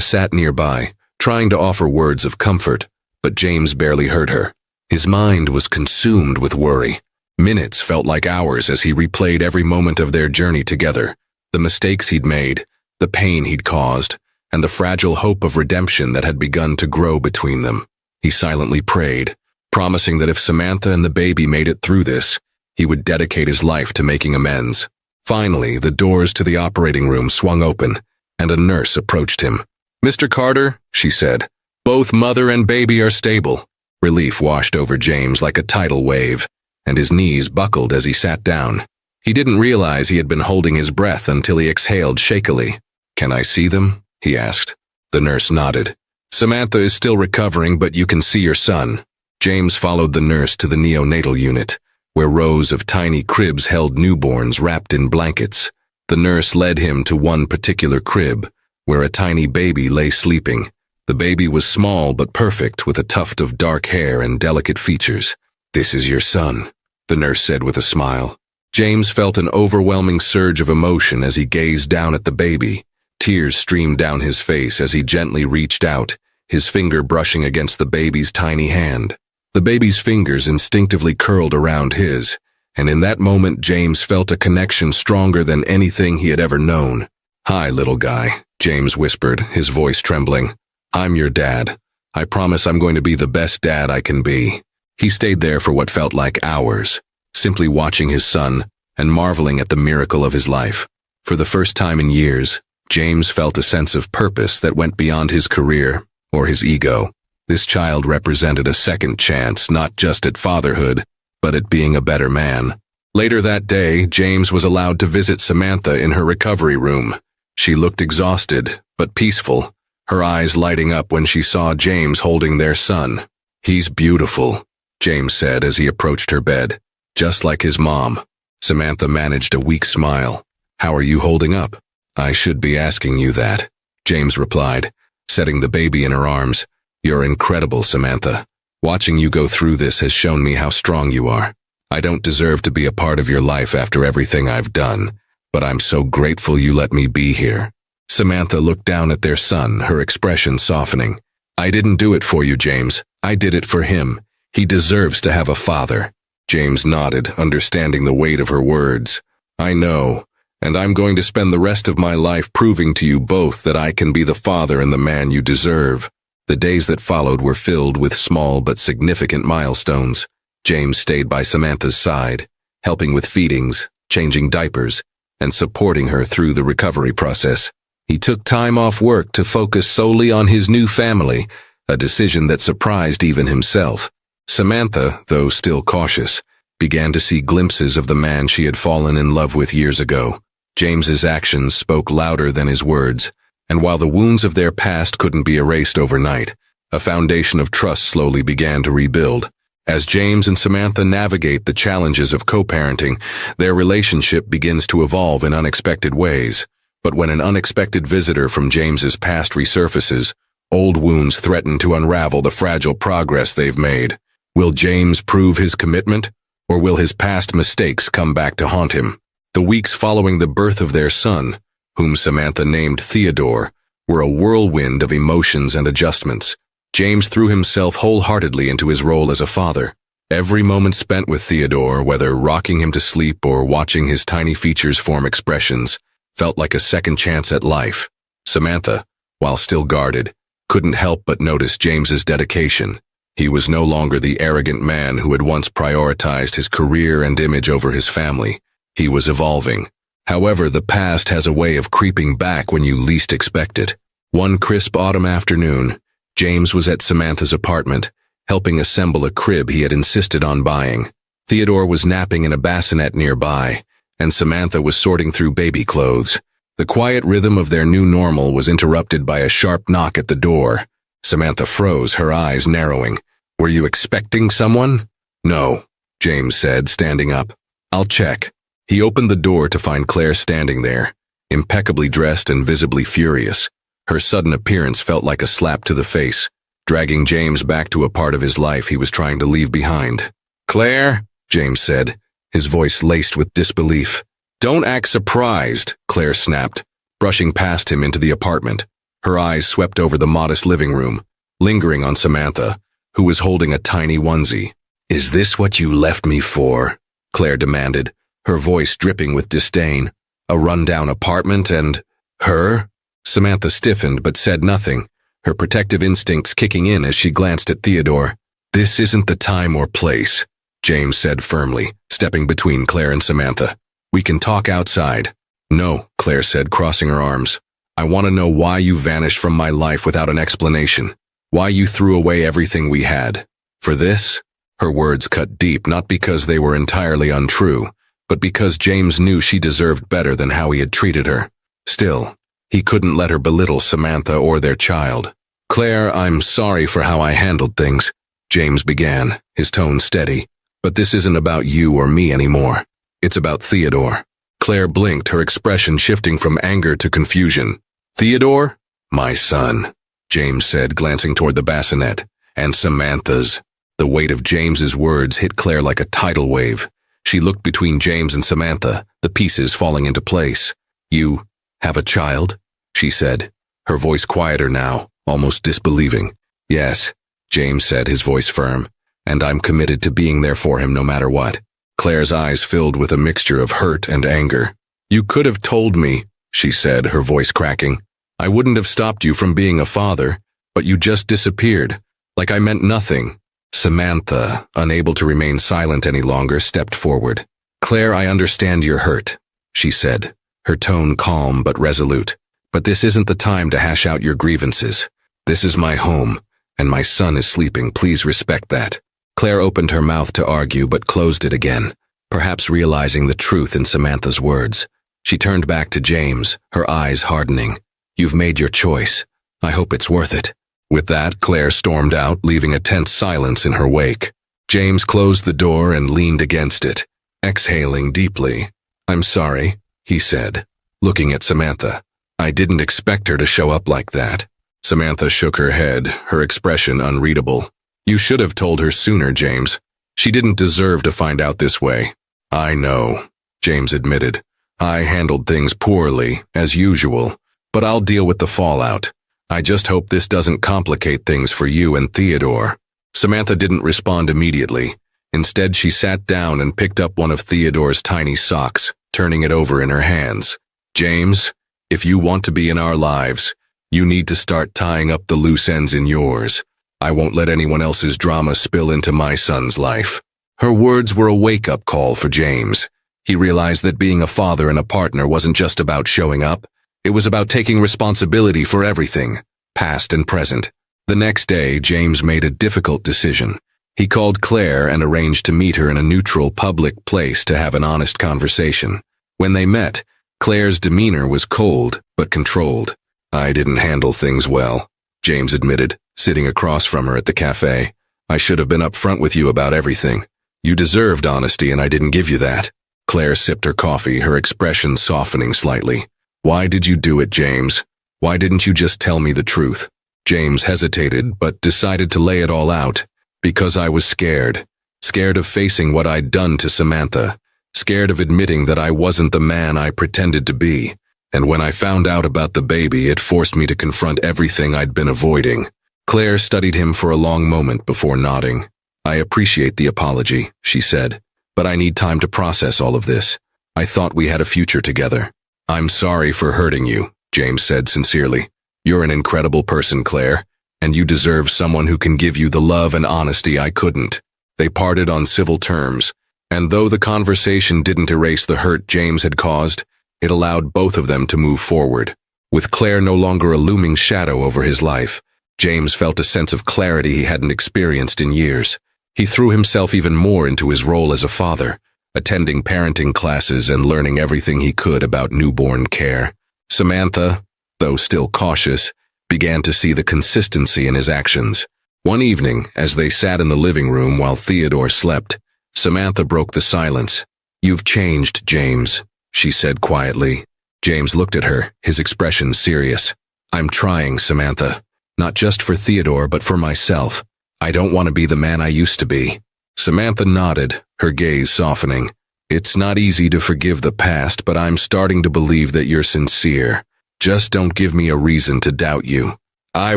sat nearby, trying to offer words of comfort, but James barely heard her. His mind was consumed with worry. Minutes felt like hours as he replayed every moment of their journey together, the mistakes he'd made, the pain he'd caused, and the fragile hope of redemption that had begun to grow between them. He silently prayed, promising that if Samantha and the baby made it through this, He would dedicate his life to making amends. Finally, the doors to the operating room swung open, and a nurse approached him. "Mr. Carter," she said, "both mother and baby are stable." Relief washed over James like a tidal wave, and his knees buckled as he sat down. He didn't realize he had been holding his breath until he exhaled shakily. "Can I see them?" he asked. The nurse nodded. "Samantha is still recovering, but you can see your son." James followed the nurse to the neonatal unit, where rows of tiny cribs held newborns wrapped in blankets. The nurse led him to one particular crib, where a tiny baby lay sleeping. The baby was small but perfect, with a tuft of dark hair and delicate features. "This is your son," the nurse said with a smile. James felt an overwhelming surge of emotion as he gazed down at the baby. Tears streamed down his face as he gently reached out, his finger brushing against the baby's tiny hand. The baby's fingers instinctively curled around his, and in that moment James felt a connection stronger than anything he had ever known. "Hi, little guy," James whispered, his voice trembling. "I'm your dad. I promise I'm going to be the best dad I can be." He stayed there for what felt like hours, simply watching his son and marveling at the miracle of his life. For the first time in years, James felt a sense of purpose that went beyond his career or his ego. This child represented a second chance, not just at fatherhood, but at being a better man. Later that day, James was allowed to visit Samantha in her recovery room. She looked exhausted, but peaceful, her eyes lighting up when she saw James holding their son. "He's beautiful," James said as he approached her bed. "Just like his mom." Samantha managed a weak smile. "How are you holding up?" "I should be asking you that," James replied, setting the baby in her arms. "You're incredible, Samantha. Watching you go through this has shown me how strong you are. I don't deserve to be a part of your life after everything I've done, but I'm so grateful you let me be here." Samantha looked down at their son, her expression softening. "I didn't do it for you, James. I did it for him. He deserves to have a father." James nodded, understanding the weight of her words. "I know, and I'm going to spend the rest of my life proving to you both that I can be the father and the man you deserve." The days that followed were filled with small but significant milestones. James stayed by Samantha's side, helping with feedings, changing diapers, and supporting her through the recovery process. He took time off work to focus solely on his new family, a decision that surprised even himself. Samantha, though still cautious, began to see glimpses of the man she had fallen in love with years ago. James's actions spoke louder than his words, and while the wounds of their past couldn't be erased overnight, a foundation of trust slowly began to rebuild. As James and Samantha navigate the challenges of co-parenting, their relationship begins to evolve in unexpected ways. But when an unexpected visitor from James's past resurfaces, old wounds threaten to unravel the fragile progress they've made. Will James prove his commitment, or will his past mistakes come back to haunt him? The weeks following the birth of their son, whom Samantha named Theodore, were a whirlwind of emotions and adjustments. James threw himself wholeheartedly into his role as a father. Every moment spent with Theodore, whether rocking him to sleep or watching his tiny features form expressions, felt like a second chance at life. Samantha, while still guarded, couldn't help but notice James's dedication. He was no longer the arrogant man who had once prioritized his career and image over his family. He was evolving. However, the past has a way of creeping back when you least expect it. One crisp autumn afternoon, James was at Samantha's apartment, helping assemble a crib he had insisted on buying. Theodore was napping in a bassinet nearby, and Samantha was sorting through baby clothes. The quiet rhythm of their new normal was interrupted by a sharp knock at the door. Samantha froze, her eyes narrowing. "Were you expecting someone?" "No," James said, standing up. "I'll check." He opened the door to find Claire standing there, impeccably dressed and visibly furious. Her sudden appearance felt like a slap to the face, dragging James back to a part of his life he was trying to leave behind. "Claire," James said, his voice laced with disbelief. "Don't act surprised," Claire snapped, brushing past him into the apartment. Her eyes swept over the modest living room, lingering on Samantha, who was holding a tiny onesie. "Is this what you left me for?" Claire demanded, her voice dripping with disdain. "A rundown apartment and her?" Samantha stiffened but said nothing, her protective instincts kicking in as she glanced at Theodore. "This isn't the time or place," James said firmly, stepping between Claire and Samantha. We can talk outside. No, Claire said, crossing her arms. I want to know why you vanished from my life without an explanation. Why you threw away everything we had. For this? Her words cut deep, not because they were entirely untrue, but because James knew she deserved better than how he had treated her. Still, he couldn't let her belittle Samantha or their child. Claire, I'm sorry for how I handled things, James began, his tone steady. But this isn't about you or me anymore. It's about Theodore. Claire blinked, her expression shifting from anger to confusion. Theodore? My son, James said, glancing toward the bassinet. And Samantha's. The weight of James's words hit Claire like a tidal wave. She looked between James and Samantha, the pieces falling into place. You have a child? She said, her voice quieter now, almost disbelieving. Yes, James said, his voice firm. And I'm committed to being there for him no matter what. Claire's eyes filled with a mixture of hurt and anger. You could have told me, she said, her voice cracking. I wouldn't have stopped you from being a father, but you just disappeared, like I meant nothing. Samantha, unable to remain silent any longer, stepped forward. Claire, I understand you're hurt, she said, her tone calm but resolute. But this isn't the time to hash out your grievances. This is my home, and my son is sleeping. Please respect that. Claire opened her mouth to argue but closed it again, perhaps realizing the truth in Samantha's words. She turned back to James, her eyes hardening. You've made your choice. I hope it's worth it. With that, Claire stormed out, leaving a tense silence in her wake. James closed the door and leaned against it, exhaling deeply. I'm sorry, he said, looking at Samantha. I didn't expect her to show up like that. Samantha shook her head, her expression unreadable. You should have told her sooner, James. She didn't deserve to find out this way. I know, James admitted. I handled things poorly, as usual, but I'll deal with the fallout. I just hope this doesn't complicate things for you and Theodore. Samantha didn't respond immediately. Instead, she sat down and picked up one of Theodore's tiny socks, turning it over in her hands. James, if you want to be in our lives, you need to start tying up the loose ends in yours. I won't let anyone else's drama spill into my son's life. Her words were a wake-up call for James. He realized that being a father and a partner wasn't just about showing up. It was about taking responsibility for everything, past and present. The next day, James made a difficult decision. He called Claire and arranged to meet her in a neutral public place to have an honest conversation. When they met, Claire's demeanor was cold but controlled. I didn't handle things well, James admitted, sitting across from her at the cafe. I should have been upfront with you about everything. You deserved honesty and I didn't give you that. Claire sipped her coffee, her expression softening slightly. Why did you do it, James? Why didn't you just tell me the truth? James hesitated, but decided to lay it all out. Because I was scared. Scared of facing what I'd done to Samantha. Scared of admitting that I wasn't the man I pretended to be. And when I found out about the baby, it forced me to confront everything I'd been avoiding. Claire studied him for a long moment before nodding. I appreciate the apology, she said, but I need time to process all of this. I thought we had a future together. I'm sorry for hurting you, James said sincerely. You're an incredible person, Claire, and you deserve someone who can give you the love and honesty I couldn't. They parted on civil terms, and though the conversation didn't erase the hurt James had caused, it allowed both of them to move forward. With Claire no longer a looming shadow over his life, James felt a sense of clarity he hadn't experienced in years. He threw himself even more into his role as a father, attending parenting classes and learning everything he could about newborn care. Samantha, though still cautious, began to see the consistency in his actions. One evening, as they sat in the living room while Theodore slept, Samantha broke the silence. You've changed, James, she said quietly. James looked at her, his expression serious. I'm trying, Samantha. Not just for Theodore, but for myself. I don't want to be the man I used to be. Samantha nodded, her gaze softening. It's not easy to forgive the past, but I'm starting to believe that you're sincere. Just don't give me a reason to doubt you. I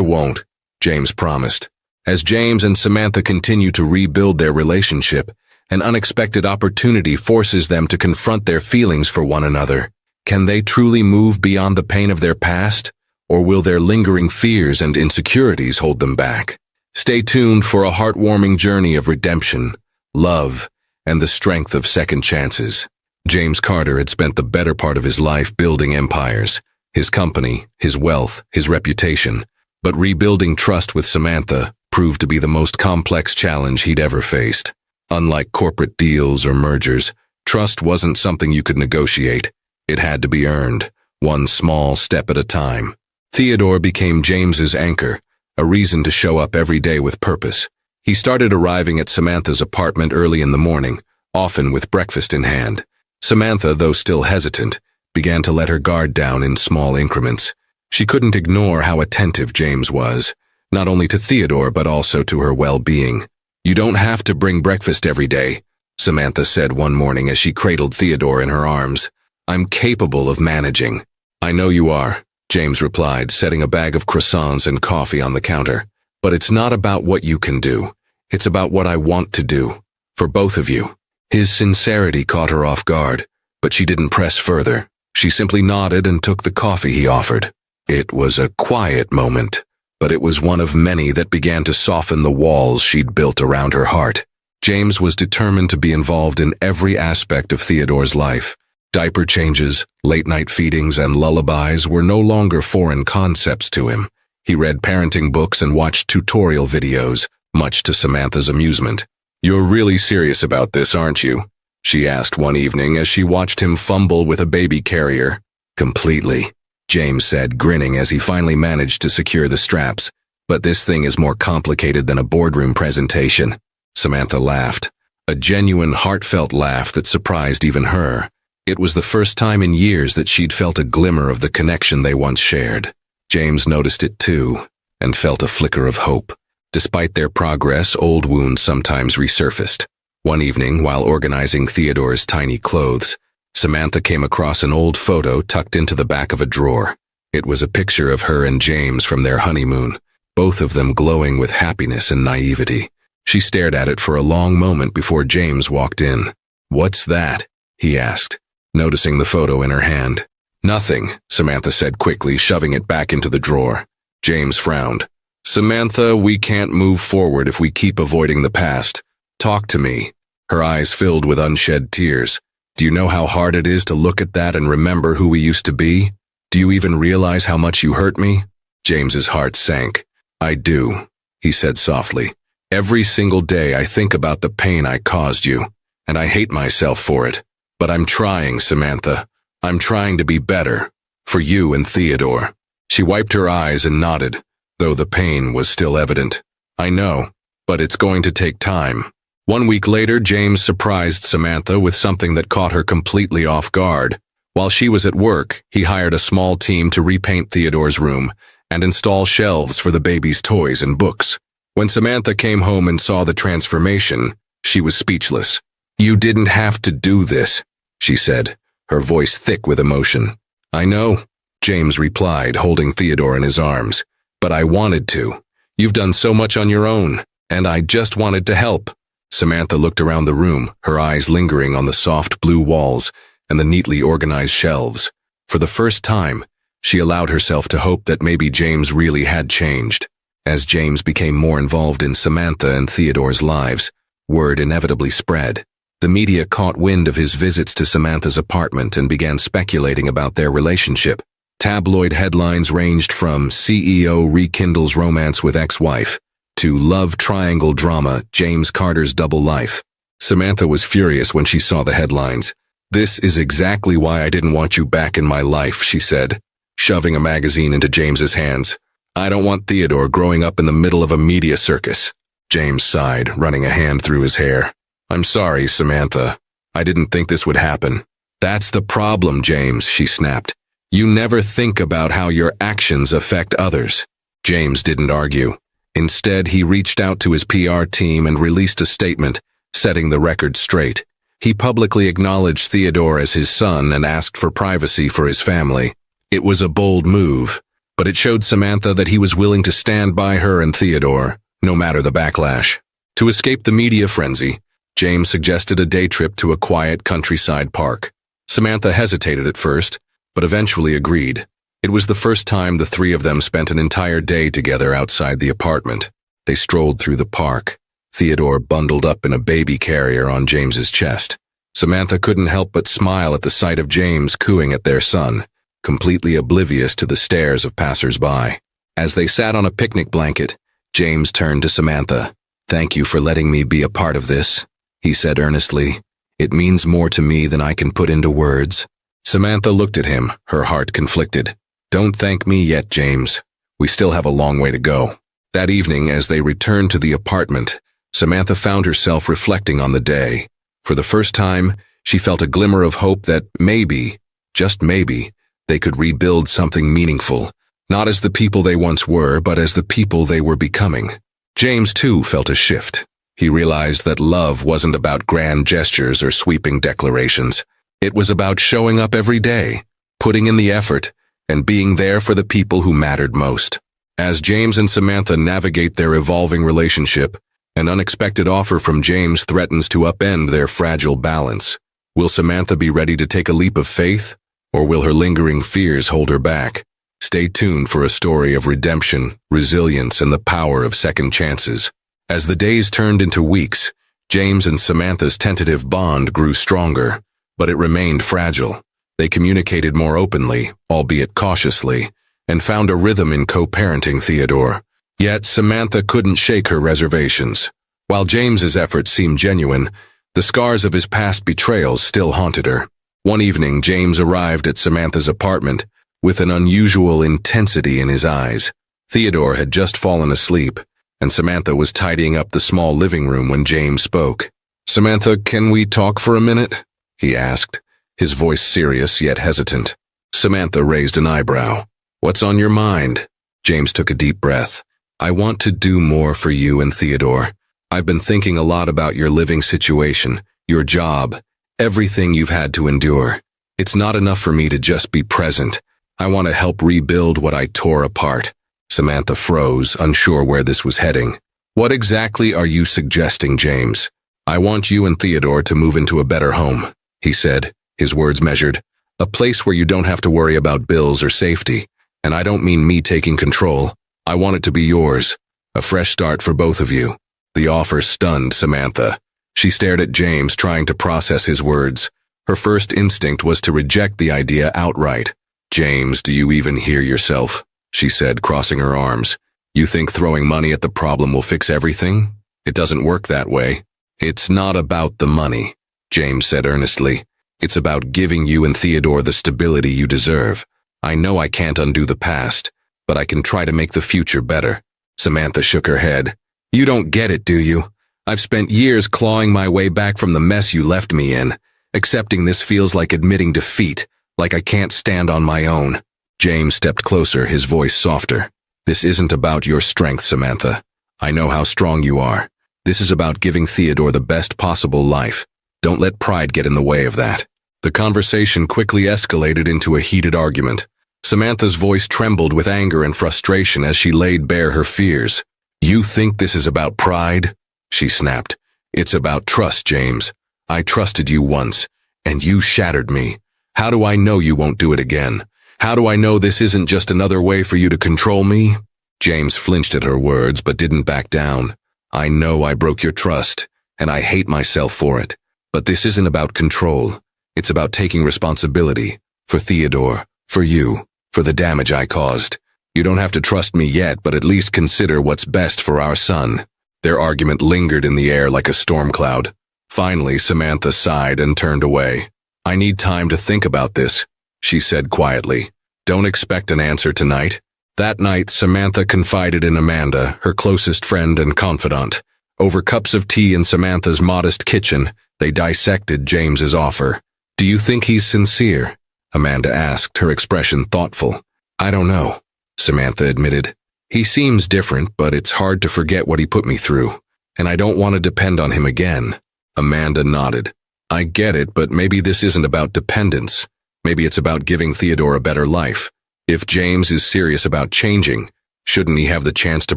won't, James promised. As James and Samantha continue to rebuild their relationship, an unexpected opportunity forces them to confront their feelings for one another. Can they truly move beyond the pain of their past, or will their lingering fears and insecurities hold them back? Stay tuned for a heartwarming journey of redemption, love, and the strength of second chances. James Carter had spent the better part of his life building empires, his company, his wealth, his reputation, but rebuilding trust with Samantha proved to be the most complex challenge he'd ever faced. Unlike corporate deals or mergers, trust wasn't something you could negotiate. It had to be earned, one small step at a time. Theodore became James's anchor, a reason to show up every day with purpose. He started arriving at Samantha's apartment early in the morning, often with breakfast in hand. Samantha, though still hesitant, began to let her guard down in small increments. She couldn't ignore how attentive James was, not only to Theodore but also to her well-being. "You don't have to bring breakfast every day," Samantha said one morning as she cradled Theodore in her arms. "I'm capable of managing." "I know you are," James replied, setting a bag of croissants and coffee on the counter. "But it's not about what you can do. It's about what I want to do. For both of you." His sincerity caught her off guard, but she didn't press further. She simply nodded and took the coffee he offered. It was a quiet moment, but it was one of many that began to soften the walls she'd built around her heart. James was determined to be involved in every aspect of Theodore's life. Diaper changes, late-night feedings, and lullabies were no longer foreign concepts to him. He read parenting books and watched tutorial videos, much to Samantha's amusement. "You're really serious about this, aren't you?" she asked one evening as she watched him fumble with a baby carrier. "Completely," James said, grinning as he finally managed to secure the straps. "But this thing is more complicated than a boardroom presentation." Samantha laughed, a genuine, heartfelt laugh that surprised even her. It was the first time in years that she'd felt a glimmer of the connection they once shared. James noticed it too, and felt a flicker of hope. Despite their progress, old wounds sometimes resurfaced. One evening, while organizing Theodore's tiny clothes, Samantha came across an old photo tucked into the back of a drawer. It was a picture of her and James from their honeymoon, both of them glowing with happiness and naivety. She stared at it for a long moment before James walked in. "What's that?" he asked, noticing the photo in her hand. "Nothing," Samantha said quickly, shoving it back into the drawer. James frowned. "Samantha, we can't move forward if we keep avoiding the past. Talk to me." Her eyes filled with unshed tears. "Do you know how hard it is to look at that and remember who we used to be? Do you even realize how much you hurt me?" James's heart sank. "I do," he said softly. "Every single day I think about the pain I caused you, and I hate myself for it. But I'm trying, Samantha. I'm trying to be better. For you and Theodore." She wiped her eyes and nodded, though the pain was still evident. "I know, but it's going to take time." 1 week later, James surprised Samantha with something that caught her completely off guard. While she was at work, he hired a small team to repaint Theodore's room and install shelves for the baby's toys and books. When Samantha came home and saw the transformation, she was speechless. "You didn't have to do this," she said, her voice thick with emotion. "I know," James replied, holding Theodore in his arms. "But I wanted to. You've done so much on your own, and I just wanted to help." Samantha looked around the room, her eyes lingering on the soft blue walls and the neatly organized shelves. For the first time, she allowed herself to hope that maybe James really had changed. As James became more involved in Samantha and Theodore's lives, word inevitably spread. The media caught wind of his visits to Samantha's apartment and began speculating about their relationship. Tabloid headlines ranged from CEO rekindles romance with ex-wife to love triangle drama, James Carter's double life. Samantha was furious when she saw the headlines. "This is exactly why I didn't want you back in my life," she said, shoving a magazine into James's hands. "I don't want Theodore growing up in the middle of a media circus." James sighed, running a hand through his hair. "I'm sorry, Samantha. I didn't think this would happen." "That's the problem, James," she snapped. "You never think about how your actions affect others." James didn't argue. Instead, he reached out to his PR team and released a statement, setting the record straight. He publicly acknowledged Theodore as his son and asked for privacy for his family. It was a bold move, but it showed Samantha that he was willing to stand by her and Theodore, no matter the backlash. To escape the media frenzy, James suggested a day trip to a quiet countryside park. Samantha hesitated at first, but eventually agreed. It was the first time the three of them spent an entire day together outside the apartment. They strolled through the park, Theodore bundled up in a baby carrier on James's chest. Samantha couldn't help but smile at the sight of James cooing at their son, completely oblivious to the stares of passers-by. As they sat on a picnic blanket, James turned to Samantha. "Thank you for letting me be a part of this," he said earnestly. "It means more to me than I can put into words." Samantha looked at him, her heart conflicted. "Don't thank me yet, James. We still have a long way to go." That evening, as they returned to the apartment, Samantha found herself reflecting on the day. For the first time, she felt a glimmer of hope that maybe, just maybe, they could rebuild something meaningful, not as the people they once were, but as the people they were becoming. James, too, felt a shift. He realized that love wasn't about grand gestures or sweeping declarations. It was about showing up every day, putting in the effort, and being there for the people who mattered most. As James and Samantha navigate their evolving relationship, an unexpected offer from James threatens to upend their fragile balance. Will Samantha be ready to take a leap of faith, or will her lingering fears hold her back? Stay tuned for a story of redemption, resilience, and the power of second chances. As the days turned into weeks, James and Samantha's tentative bond grew stronger, but it remained fragile. They communicated more openly, albeit cautiously, and found a rhythm in co-parenting Theodore. Yet Samantha couldn't shake her reservations. While James's efforts seemed genuine, the scars of his past betrayals still haunted her. One evening, James arrived at Samantha's apartment with an unusual intensity in his eyes. Theodore had just fallen asleep, and Samantha was tidying up the small living room when James spoke. "Samantha, can we talk for a minute?" he asked, his voice serious yet hesitant. Samantha raised an eyebrow. "What's on your mind?" James took a deep breath. "I want to do more for you and Theodore. I've been thinking a lot about your living situation, your job, everything you've had to endure. It's not enough for me to just be present. I want to help rebuild what I tore apart." Samantha froze, unsure where this was heading. "What exactly are you suggesting, James?" "I want you and Theodore to move into a better home," he said, his words measured. "A place where you don't have to worry about bills or safety. And I don't mean me taking control. I want it to be yours. A fresh start for both of you." The offer stunned Samantha. She stared at James, trying to process his words. Her first instinct was to reject the idea outright. "James, do you even hear yourself?" she said, crossing her arms. "You think throwing money at the problem will fix everything? It doesn't work that way." "It's not about the money," James said earnestly. "It's about giving you and Theodore the stability you deserve. I know I can't undo the past, but I can try to make the future better." Samantha shook her head. "You don't get it, do you? I've spent years clawing my way back from the mess you left me in. Accepting this feels like admitting defeat, like I can't stand on my own." James stepped closer, his voice softer. "This isn't about your strength, Samantha. I know how strong you are. This is about giving Theodore the best possible life. Don't let pride get in the way of that." The conversation quickly escalated into a heated argument. Samantha's voice trembled with anger and frustration as she laid bare her fears. "You think this is about pride?" she snapped. "It's about trust, James. I trusted you once, and you shattered me. How do I know you won't do it again? How do I know this isn't just another way for you to control me?" James flinched at her words but didn't back down. "I know I broke your trust, and I hate myself for it. But this isn't about control. It's about taking responsibility. For Theodore, for you, for the damage I caused. You don't have to trust me yet, but at least consider what's best for our son." Their argument lingered in the air like a storm cloud. Finally, Samantha sighed and turned away. "I need time to think about this," she said quietly. "Don't expect an answer tonight." That night, Samantha confided in Amanda, her closest friend and confidant. Over cups of tea in Samantha's modest kitchen, they dissected James's offer. "Do you think he's sincere?" Amanda asked, her expression thoughtful. "I don't know," Samantha admitted. "He seems different, but it's hard to forget what he put me through, and I don't want to depend on him again." Amanda nodded. "I get it, but maybe this isn't about dependence. Maybe it's about giving Theodore a better life. If James is serious about changing, shouldn't he have the chance to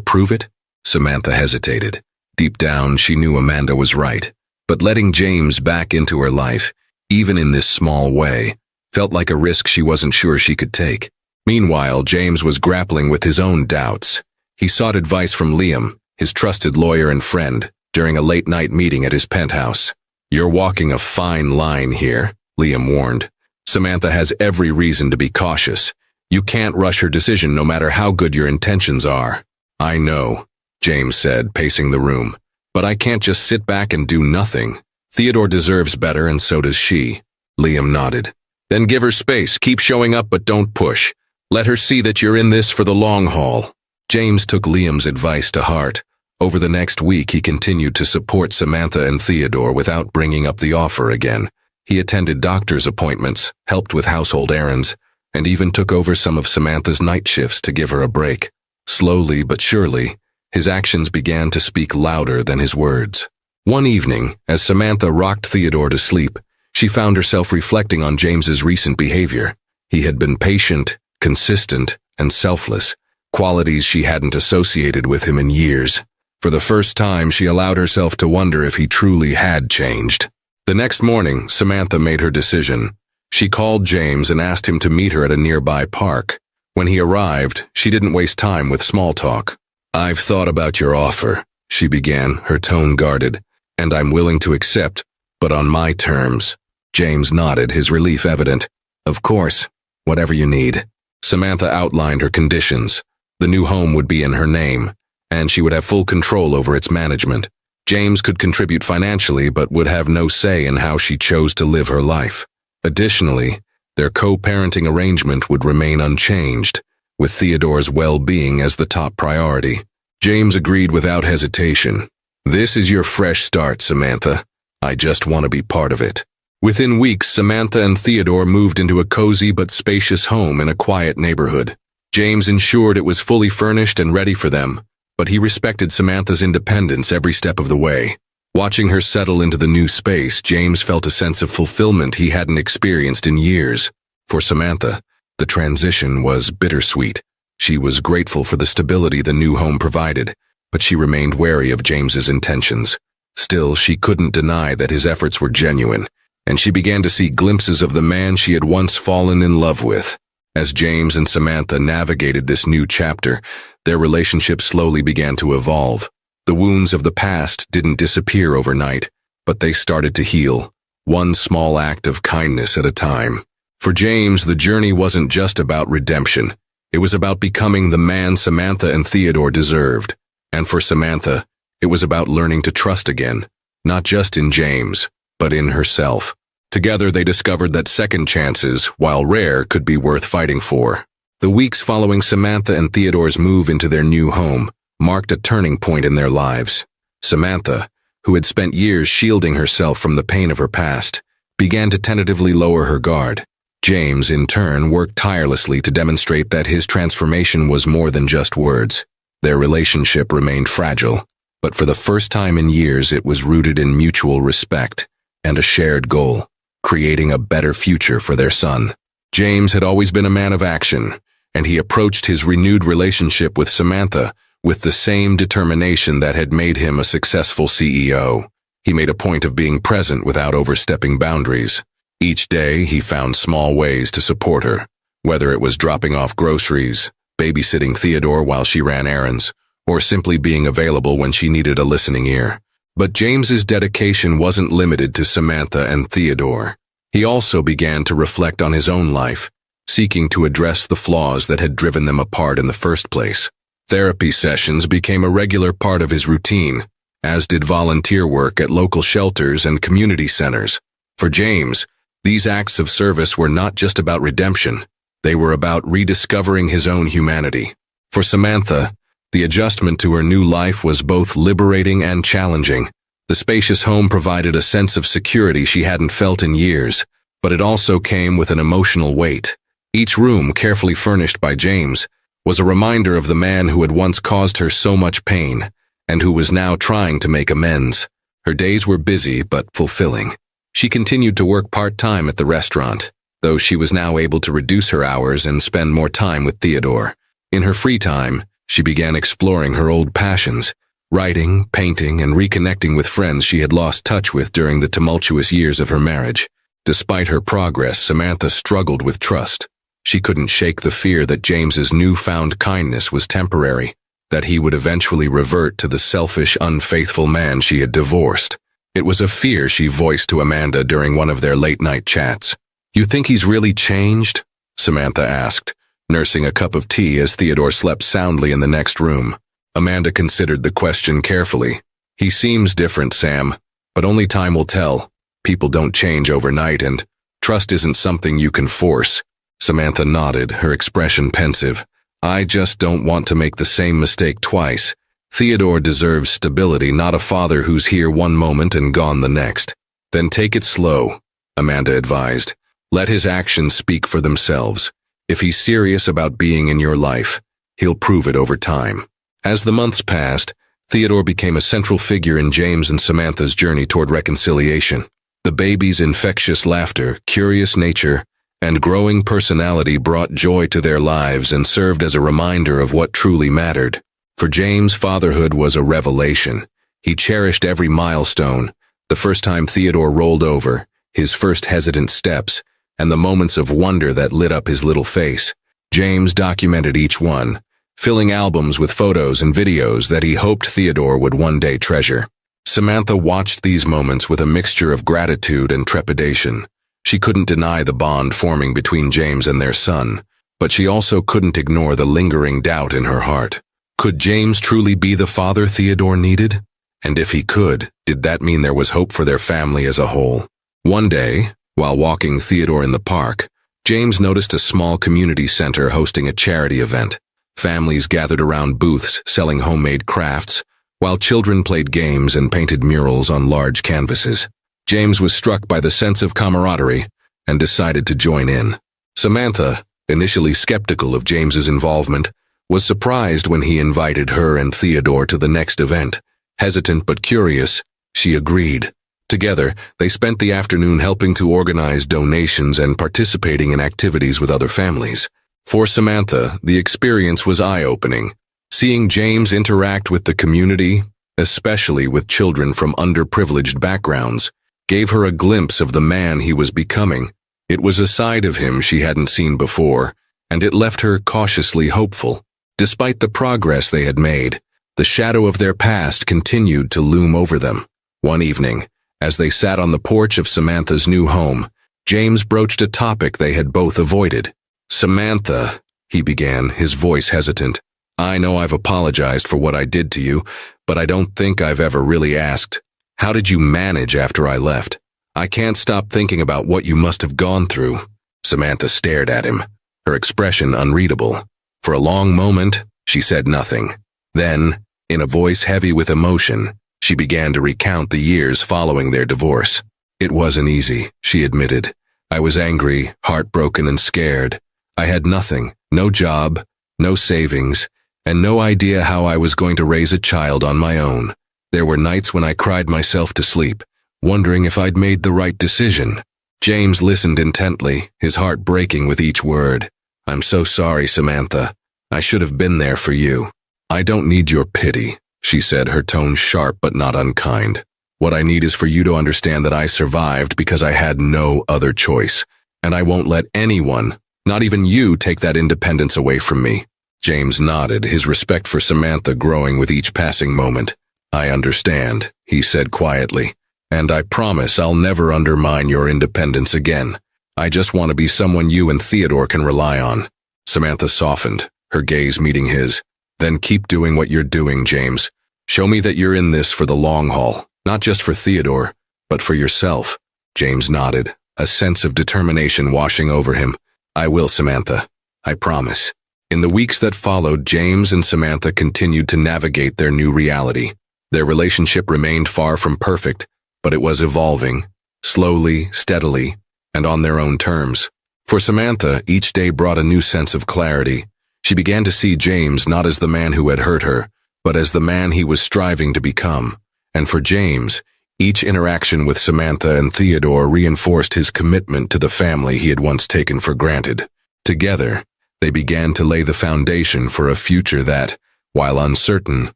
prove it?" Samantha hesitated. Deep down, she knew Amanda was right, but letting James back into her life, even in this small way, felt like a risk she wasn't sure she could take. Meanwhile, James was grappling with his own doubts. He sought advice from Liam, his trusted lawyer and friend, during a late-night meeting at his penthouse. "You're walking a fine line here," Liam warned. "Samantha has every reason to be cautious. You can't rush her decision no matter how good your intentions are." "I know," James said, pacing the room. "But I can't just sit back and do nothing. Theodore deserves better, and so does she." Liam nodded. "Then give her space. Keep showing up, but don't push. Let her see that you're in this for the long haul." James took Liam's advice to heart. Over the next week, he continued to support Samantha and Theodore without bringing up the offer again. He attended doctor's appointments, helped with household errands, and even took over some of Samantha's night shifts to give her a break. Slowly but surely, his actions began to speak louder than his words. One evening, as Samantha rocked Theodore to sleep, she found herself reflecting on James's recent behavior. He had been patient, consistent, and selfless, qualities she hadn't associated with him in years. For the first time, she allowed herself to wonder if he truly had changed. The next morning, Samantha made her decision. She called James and asked him to meet her at a nearby park. When he arrived, she didn't waste time with small talk. "I've thought about your offer," she began, her tone guarded, "and I'm willing to accept, but on my terms." James nodded, his relief evident. "Of course, whatever you need." Samantha outlined her conditions. The new home would be in her name, and she would have full control over its management. James could contribute financially but would have no say in how she chose to live her life. Additionally, their co-parenting arrangement would remain unchanged, with Theodore's well-being as the top priority. James agreed without hesitation. "This is your fresh start, Samantha. I just want to be part of it." Within weeks, Samantha and Theodore moved into a cozy but spacious home in a quiet neighborhood. James ensured it was fully furnished and ready for them, but he respected Samantha's independence every step of the way. Watching her settle into the new space, James felt a sense of fulfillment he hadn't experienced in years. For Samantha, the transition was bittersweet. She was grateful for the stability the new home provided, but she remained wary of James's intentions. Still, she couldn't deny that his efforts were genuine, and she began to see glimpses of the man she had once fallen in love with. As James and Samantha navigated this new chapter, their relationship slowly began to evolve. The wounds of the past didn't disappear overnight, but they started to heal, one small act of kindness at a time. For James, the journey wasn't just about redemption. It was about becoming the man Samantha and Theodore deserved. And for Samantha, it was about learning to trust again, not just in James, but in herself. Together they discovered that second chances, while rare, could be worth fighting for. The weeks following Samantha and Theodore's move into their new home marked a turning point in their lives. Samantha, who had spent years shielding herself from the pain of her past, began to tentatively lower her guard. James, in turn, worked tirelessly to demonstrate that his transformation was more than just words. Their relationship remained fragile, but for the first time in years it was rooted in mutual respect and a shared goal, creating a better future for their son. James had always been a man of action, and he approached his renewed relationship with Samantha with the same determination that had made him a successful CEO. He made a point of being present without overstepping boundaries. Each day, he found small ways to support her, whether it was dropping off groceries, babysitting Theodore while she ran errands, or simply being available when she needed a listening ear. But James's dedication wasn't limited to Samantha and Theodore. He also began to reflect on his own life, seeking to address the flaws that had driven them apart in the first place. Therapy sessions became a regular part of his routine, as did volunteer work at local shelters and community centers. For James, these acts of service were not just about redemption. They were about rediscovering his own humanity. For Samantha, the adjustment to her new life was both liberating and challenging. The spacious home provided a sense of security she hadn't felt in years, but it also came with an emotional weight. Each room, carefully furnished by James, was a reminder of the man who had once caused her so much pain, and who was now trying to make amends. Her days were busy but fulfilling. She continued to work part-time at the restaurant, though she was now able to reduce her hours and spend more time with Theodore. In her free time, she began exploring her old passions, writing, painting, and reconnecting with friends she had lost touch with during the tumultuous years of her marriage. Despite her progress, Samantha struggled with trust. She couldn't shake the fear that James's newfound kindness was temporary. that he would eventually revert to the selfish, unfaithful man she had divorced. It was a fear she voiced to Amanda during one of their late-night chats. "You think he's really changed?" Samantha asked, nursing a cup of tea as Theodore slept soundly in the next room. Amanda considered the question carefully. "He seems different, Sam, but only time will tell. People don't change overnight, and trust isn't something you can force." Samantha nodded, her expression pensive. "I just don't want to make the same mistake twice. Theodore deserves stability, not a father who's here one moment and gone the next." "Then take it slow," Amanda advised. "Let his actions speak for themselves. If he's serious about being in your life, he'll prove it over time." As the months passed, Theodore became a central figure in James and Samantha's journey toward reconciliation. The baby's infectious laughter, curious nature, and growing personality brought joy to their lives and served as a reminder of what truly mattered. For James, fatherhood was a revelation. He cherished every milestone, the first time Theodore rolled over, his first hesitant steps, and the moments of wonder that lit up his little face. James documented each one, filling albums with photos and videos that he hoped Theodore would one day treasure. Samantha watched these moments with a mixture of gratitude and trepidation. She couldn't deny the bond forming between James and their son, but she also couldn't ignore the lingering doubt in her heart. Could James truly be the father Theodore needed? And if he could, did that mean there was hope for their family as a whole? One day, while walking Theodore in the park, James noticed a small community center hosting a charity event. Families gathered around booths selling homemade crafts, while children played games and painted murals on large canvases. James was struck by the sense of camaraderie and decided to join in. Samantha, initially skeptical of James's involvement, was surprised when he invited her and Theodore to the next event. Hesitant but curious, she agreed. Together, they spent the afternoon helping to organize donations and participating in activities with other families. For Samantha, the experience was eye-opening. Seeing James interact with the community, especially with children from underprivileged backgrounds, gave her a glimpse of the man he was becoming. It was a side of him she hadn't seen before, and it left her cautiously hopeful. Despite the progress they had made, the shadow of their past continued to loom over them. One evening, as they sat on the porch of Samantha's new home, James broached a topic they had both avoided. "Samantha," he began, his voice hesitant, "I know I've apologized for what I did to you, but I don't think I've ever really asked. How did you manage after I left? I can't stop thinking about what you must have gone through." Samantha stared at him, her expression unreadable. For a long moment, she said nothing. Then, in a voice heavy with emotion, she began to recount the years following their divorce. "It wasn't easy," she admitted. "I was angry, heartbroken, and scared. I had nothing, no job, no savings, and no idea how I was going to raise a child on my own. There were nights when I cried myself to sleep, wondering if I'd made the right decision." James listened intently, his heart breaking with each word. "I'm so sorry, Samantha. I should have been there for you." "I don't need your pity," she said, her tone sharp but not unkind. "What I need is for you to understand that I survived because I had no other choice, and I won't let anyone, not even you, take that independence away from me." James nodded, his respect for Samantha growing with each passing moment. "I understand," he said quietly, "and I promise I'll never undermine your independence again. I just want to be someone you and Theodore can rely on." Samantha softened, her gaze meeting his. "Then keep doing what you're doing, James. Show me that you're in this for the long haul, not just for Theodore, but for yourself." James nodded, a sense of determination washing over him. "I will, Samantha. I promise." In the weeks that followed, James and Samantha continued to navigate their new reality. Their relationship remained far from perfect, but it was evolving, slowly, steadily, and on their own terms. For Samantha, each day brought a new sense of clarity. She began to see James not as the man who had hurt her, but as the man he was striving to become. And for James, each interaction with Samantha and Theodore reinforced his commitment to the family he had once taken for granted. Together, they began to lay the foundation for a future that, while uncertain,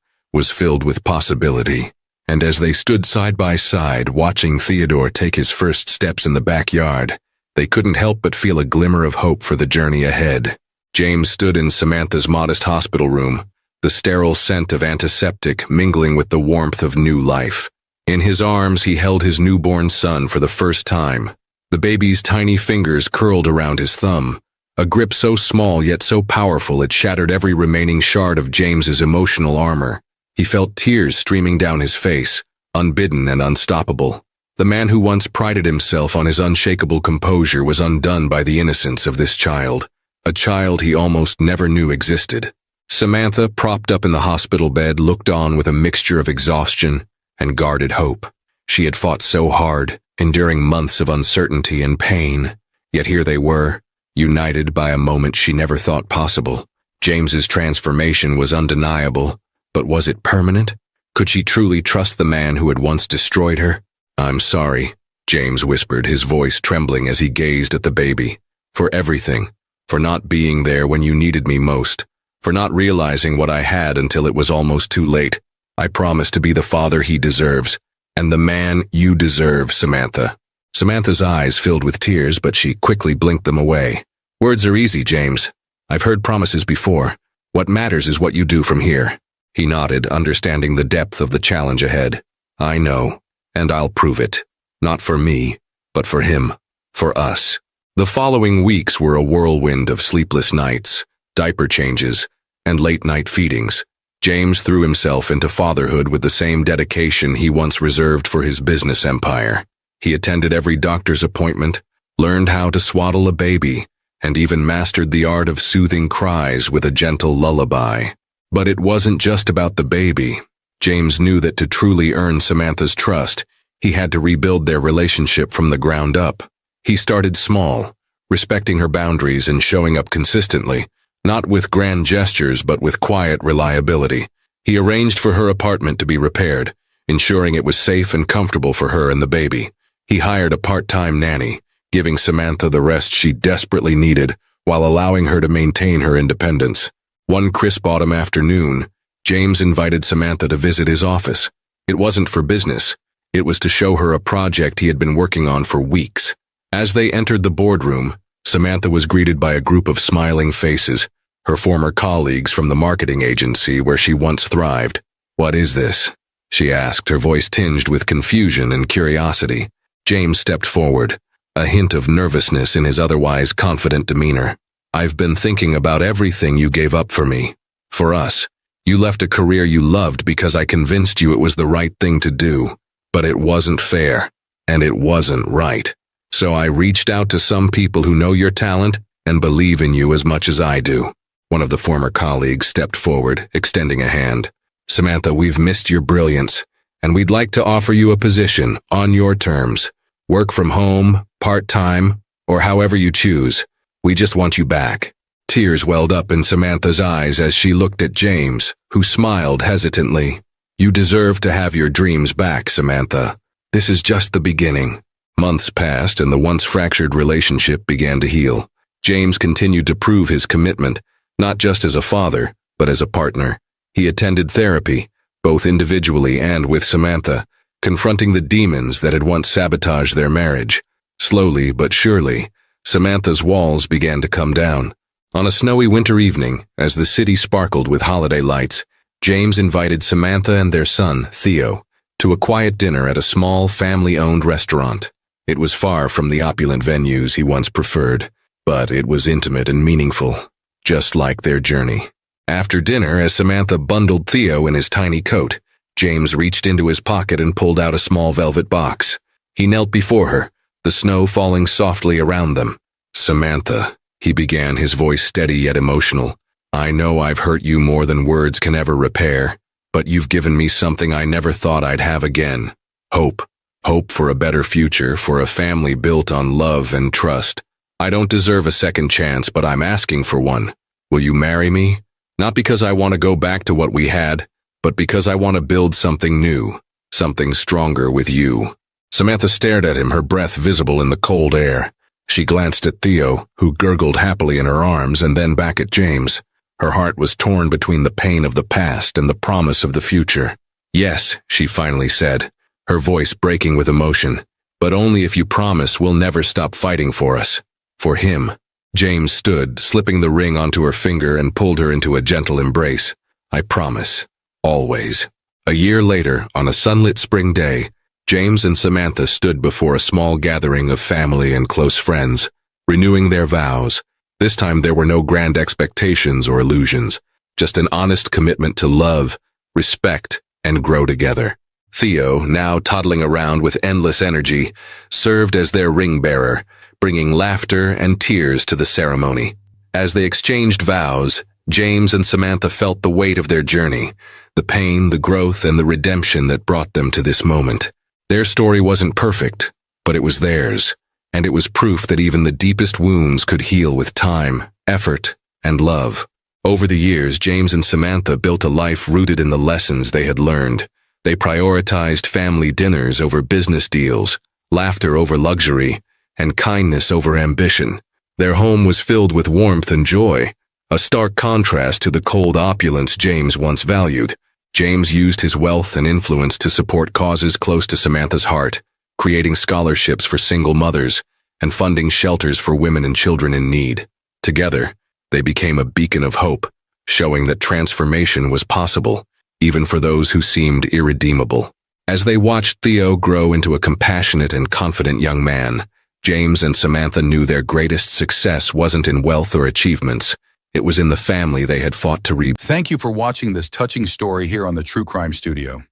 was filled with possibility. And as they stood side by side, watching Theodore take his first steps in the backyard, they couldn't help but feel a glimmer of hope for the journey ahead. James stood in Samantha's modest hospital room, the sterile scent of antiseptic mingling with the warmth of new life. In his arms, he held his newborn son for the first time. The baby's tiny fingers curled around his thumb, a grip so small yet so powerful it shattered every remaining shard of James's emotional armor. He felt tears streaming down his face, unbidden and unstoppable. The man who once prided himself on his unshakable composure was undone by the innocence of this child, a child he almost never knew existed. Samantha, propped up in the hospital bed, looked on with a mixture of exhaustion and guarded hope. She had fought so hard, enduring months of uncertainty and pain, yet here they were, united by a moment she never thought possible. James's transformation was undeniable, but was it permanent? Could she truly trust the man who had once destroyed her? "I'm sorry," James whispered, his voice trembling as he gazed at the baby. "For everything. For not being there when you needed me most. For not realizing what I had until it was almost too late. I promise to be the father he deserves, and the man you deserve, Samantha." Samantha's eyes filled with tears, but she quickly blinked them away. "Words are easy, James. I've heard promises before. What matters is what you do from here." He nodded, understanding the depth of the challenge ahead. "I know, and I'll prove it. Not for me, but for him. For us." The following weeks were a whirlwind of sleepless nights, diaper changes, and late-night feedings. James threw himself into fatherhood with the same dedication he once reserved for his business empire. He attended every doctor's appointment, learned how to swaddle a baby, and even mastered the art of soothing cries with a gentle lullaby. But it wasn't just about the baby. James knew that to truly earn Samantha's trust, he had to rebuild their relationship from the ground up. He started small, respecting her boundaries and showing up consistently, not with grand gestures but with quiet reliability. He arranged for her apartment to be repaired, ensuring it was safe and comfortable for her and the baby. He hired a part-time nanny, giving Samantha the rest she desperately needed while allowing her to maintain her independence. One crisp autumn afternoon, James invited Samantha to visit his office. It wasn't for business. It was to show her a project he had been working on for weeks. As they entered the boardroom, Samantha was greeted by a group of smiling faces, her former colleagues from the marketing agency where she once thrived. "What is this?" she asked, her voice tinged with confusion and curiosity. James stepped forward, a hint of nervousness in his otherwise confident demeanor. "I've been thinking about everything you gave up for me. For us. You left a career you loved because I convinced you it was the right thing to do. But it wasn't fair, and it wasn't right. So I reached out to some people who know your talent and believe in you as much as I do." One of the former colleagues stepped forward, extending a hand. "Samantha, we've missed your brilliance, and we'd like to offer you a position on your terms. Work from home, part-time, or however you choose. We just want you back." Tears welled up in Samantha's eyes as she looked at James, who smiled hesitantly. "You deserve to have your dreams back, Samantha. This is just the beginning." Months passed and the once fractured relationship began to heal. James continued to prove his commitment, not just as a father, but as a partner. He attended therapy, both individually and with Samantha, confronting the demons that had once sabotaged their marriage. Slowly but surely, Samantha's walls began to come down. On a snowy winter evening, as the city sparkled with holiday lights, James invited Samantha and their son, Theo, to a quiet dinner at a small, family-owned restaurant. It was far from the opulent venues he once preferred, but it was intimate and meaningful, just like their journey. After dinner, as Samantha bundled Theo in his tiny coat, James reached into his pocket and pulled out a small velvet box. He knelt before her, the snow falling softly around them. "Samantha," he began, his voice steady yet emotional, "I know I've hurt you more than words can ever repair, but you've given me something I never thought I'd have again. Hope. Hope for a better future, for a family built on love and trust. I don't deserve a second chance, but I'm asking for one. Will you marry me? Not because I want to go back to what we had, but because I want to build something new, something stronger with you." Samantha stared at him, her breath visible in the cold air. She glanced at Theo, who gurgled happily in her arms, and then back at James. Her heart was torn between the pain of the past and the promise of the future. "Yes," she finally said, her voice breaking with emotion, "but only if you promise we'll never stop fighting for us. For him." James stood, slipping the ring onto her finger and pulled her into a gentle embrace. I promise. Always. A year later, on a sunlit spring day, James and Samantha stood before a small gathering of family and close friends, renewing their vows. This time there were no grand expectations or illusions, just an honest commitment to love, respect, and grow together. Theo, now toddling around with endless energy, served as their ring-bearer, bringing laughter and tears to the ceremony. As they exchanged vows, James and Samantha felt the weight of their journey, the pain, the growth, and the redemption that brought them to this moment. Their story wasn't perfect, but it was theirs, and it was proof that even the deepest wounds could heal with time, effort, and love. Over the years, James and Samantha built a life rooted in the lessons they had learned. They prioritized family dinners over business deals, laughter over luxury, and kindness over ambition. Their home was filled with warmth and joy, a stark contrast to the cold opulence James once valued. James used his wealth and influence to support causes close to Samantha's heart, creating scholarships for single mothers and funding shelters for women and children in need. Together, they became a beacon of hope, showing that transformation was possible, even for those who seemed irredeemable. As they watched Theo grow into a compassionate and confident young man, James and Samantha knew their greatest success wasn't in wealth or achievements. It was in the family they had fought to rebuild. Thank you for watching this touching story here on the True Crime Studio.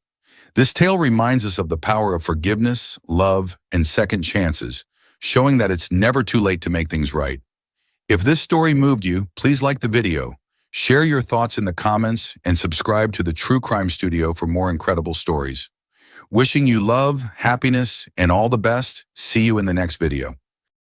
This tale reminds us of the power of forgiveness, love, and second chances, showing that it's never too late to make things right. If this story moved you, please like the video, share your thoughts in the comments, and subscribe to the True Crime Studio for more incredible stories. Wishing you love, happiness, and all the best. See you in the next video.